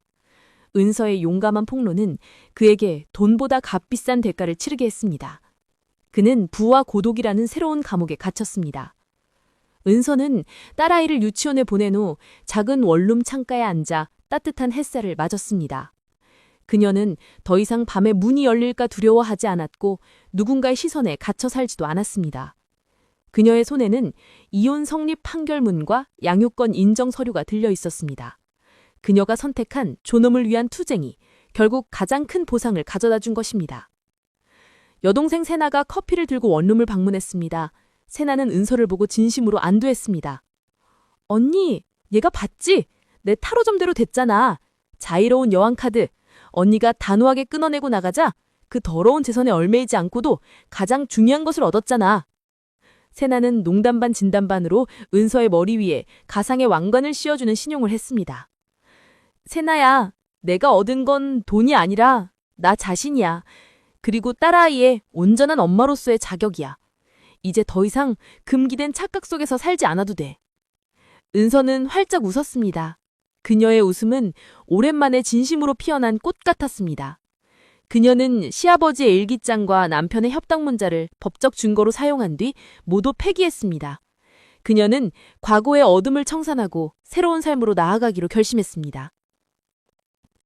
은서의 용감한 폭로는 그에게 돈보다 값비싼 대가를 치르게 했습니다. 그는 부와 고독이라는 새로운 감옥에 갇혔습니다. 은서는 딸아이를 유치원에 보낸 후 작은 원룸 창가에 앉아 따뜻한 햇살을 맞았습니다. 그녀는 더 이상 밤에 문이 열릴까 두려워하지 않았고 누군가의 시선에 갇혀 살지도 않았습니다. 그녀의 손에는 이혼 성립 판결문과 양육권 인정 서류가 들려 있었습니다. 그녀가 선택한 존엄을 위한 투쟁이 결국 가장 큰 보상을 가져다 준 것입니다. 여동생 세나가 커피를 들고 원룸을 방문했습니다. 세나는 은서를 보고 진심으로 안도했습니다. 언니, 얘가 봤지? 내 타로점대로 됐잖아. 자유로운 여왕카드. 언니가 단호하게 끊어내고 나가자 그 더러운 재산에 얽매이지 않고도 가장 중요한 것을 얻었잖아. 세나는 농담 반 진담 반으로 은서의 머리 위에 가상의 왕관을 씌워주는 신용을 했습니다. 세나야, 내가 얻은 건 돈이 아니라 나 자신이야. 그리고 딸아이의 온전한 엄마로서의 자격이야. 이제 더 이상 금기된 착각 속에서 살지 않아도 돼. 은서는 활짝 웃었습니다. 그녀의 웃음은 오랜만에 진심으로 피어난 꽃 같았습니다. 그녀는 시아버지의 일기장과 남편의 협박 문자를 법적 증거로 사용한 뒤 모두 폐기했습니다. 그녀는 과거의 어둠을 청산하고 새로운 삶으로 나아가기로 결심했습니다.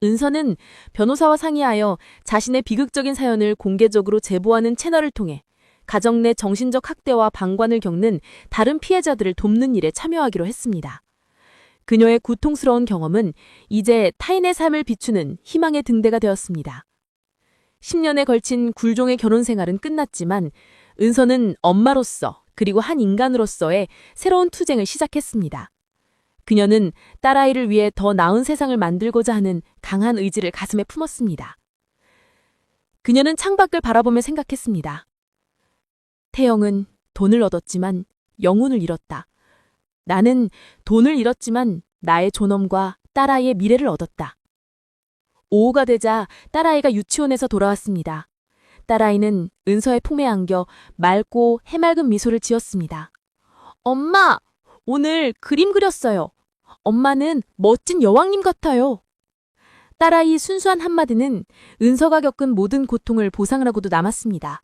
은서는 변호사와 상의하여 자신의 비극적인 사연을 공개적으로 제보하는 채널을 통해 가정 내 정신적 학대와 방관을 겪는 다른 피해자들을 돕는 일에 참여하기로 했습니다. 그녀의 고통스러운 경험은 이제 타인의 삶을 비추는 희망의 등대가 되었습니다. 10년에 걸친 굴종의 결혼 생활은 끝났지만 은서는 엄마로서 그리고 한 인간으로서의 새로운 투쟁을 시작했습니다. 그녀는 딸아이를 위해 더 나은 세상을 만들고자 하는 강한 의지를 가슴에 품었습니다. 그녀는 창밖을 바라보며 생각했습니다. 태영은 돈을 얻었지만 영혼을 잃었다. 나는 돈을 잃었지만 나의 존엄과 딸아이의 미래를 얻었다. 오후가 되자 딸아이가 유치원에서 돌아왔습니다. 딸아이는 은서의 품에 안겨 맑고 해맑은 미소를 지었습니다. 엄마, 오늘 그림 그렸어요. 엄마는 멋진 여왕님 같아요. 딸아이의 순수한 한마디는 은서가 겪은 모든 고통을 보상을 하고도 남았습니다.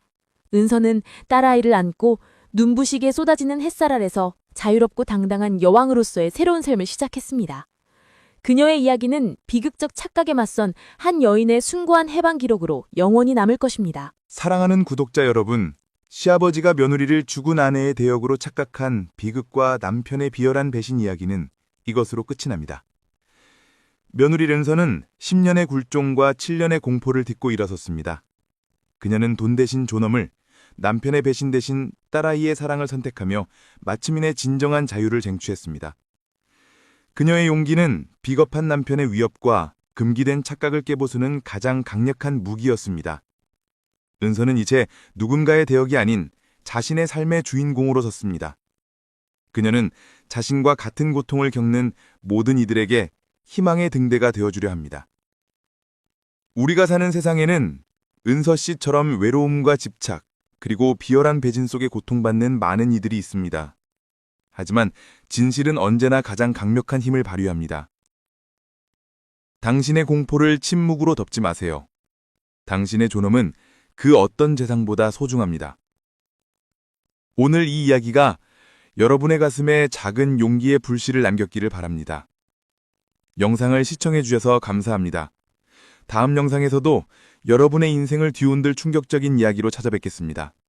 은서는 딸아이를 안고 눈부시게 쏟아지는 햇살 아래서 자유롭고 당당한 여왕으로서의 새로운 삶을 시작했습니다. 그녀의 이야기는 비극적 착각에 맞선 한 여인의 숭고한 해방 기록으로 영원히 남을 것입니다. 사랑하는 구독자 여러분, 시아버지가 며느리를 죽은 아내의 대역으로 착각한 비극과 남편의 비열한 배신 이야기는 이것으로 끝이 납니다. 며느리 렌서는 10년의 굴종과 7년의 공포를 딛고 일어섰습니다. 그녀는 돈 대신 존엄을, 남편의 배신 대신 딸아이의 사랑을 선택하며 마침내 진정한 자유를 쟁취했습니다. 그녀의 용기는 비겁한 남편의 위협과 금기된 착각을 깨부수는 가장 강력한 무기였습니다. 은서는 이제 누군가의 대역이 아닌 자신의 삶의 주인공으로 섰습니다. 그녀는 자신과 같은 고통을 겪는 모든 이들에게 희망의 등대가 되어주려 합니다. 우리가 사는 세상에는 은서 씨처럼 외로움과 집착, 그리고 비열한 배신 속에 고통받는 많은 이들이 있습니다. 하지만 진실은 언제나 가장 강력한 힘을 발휘합니다. 당신의 공포를 침묵으로 덮지 마세요. 당신의 존엄은 그 어떤 재산보다 소중합니다. 오늘 이 이야기가 여러분의 가슴에 작은 용기의 불씨를 남겼기를 바랍니다. 영상을 시청해 주셔서 감사합니다. 다음 영상에서도 여러분의 인생을 뒤흔들 충격적인 이야기로 찾아뵙겠습니다.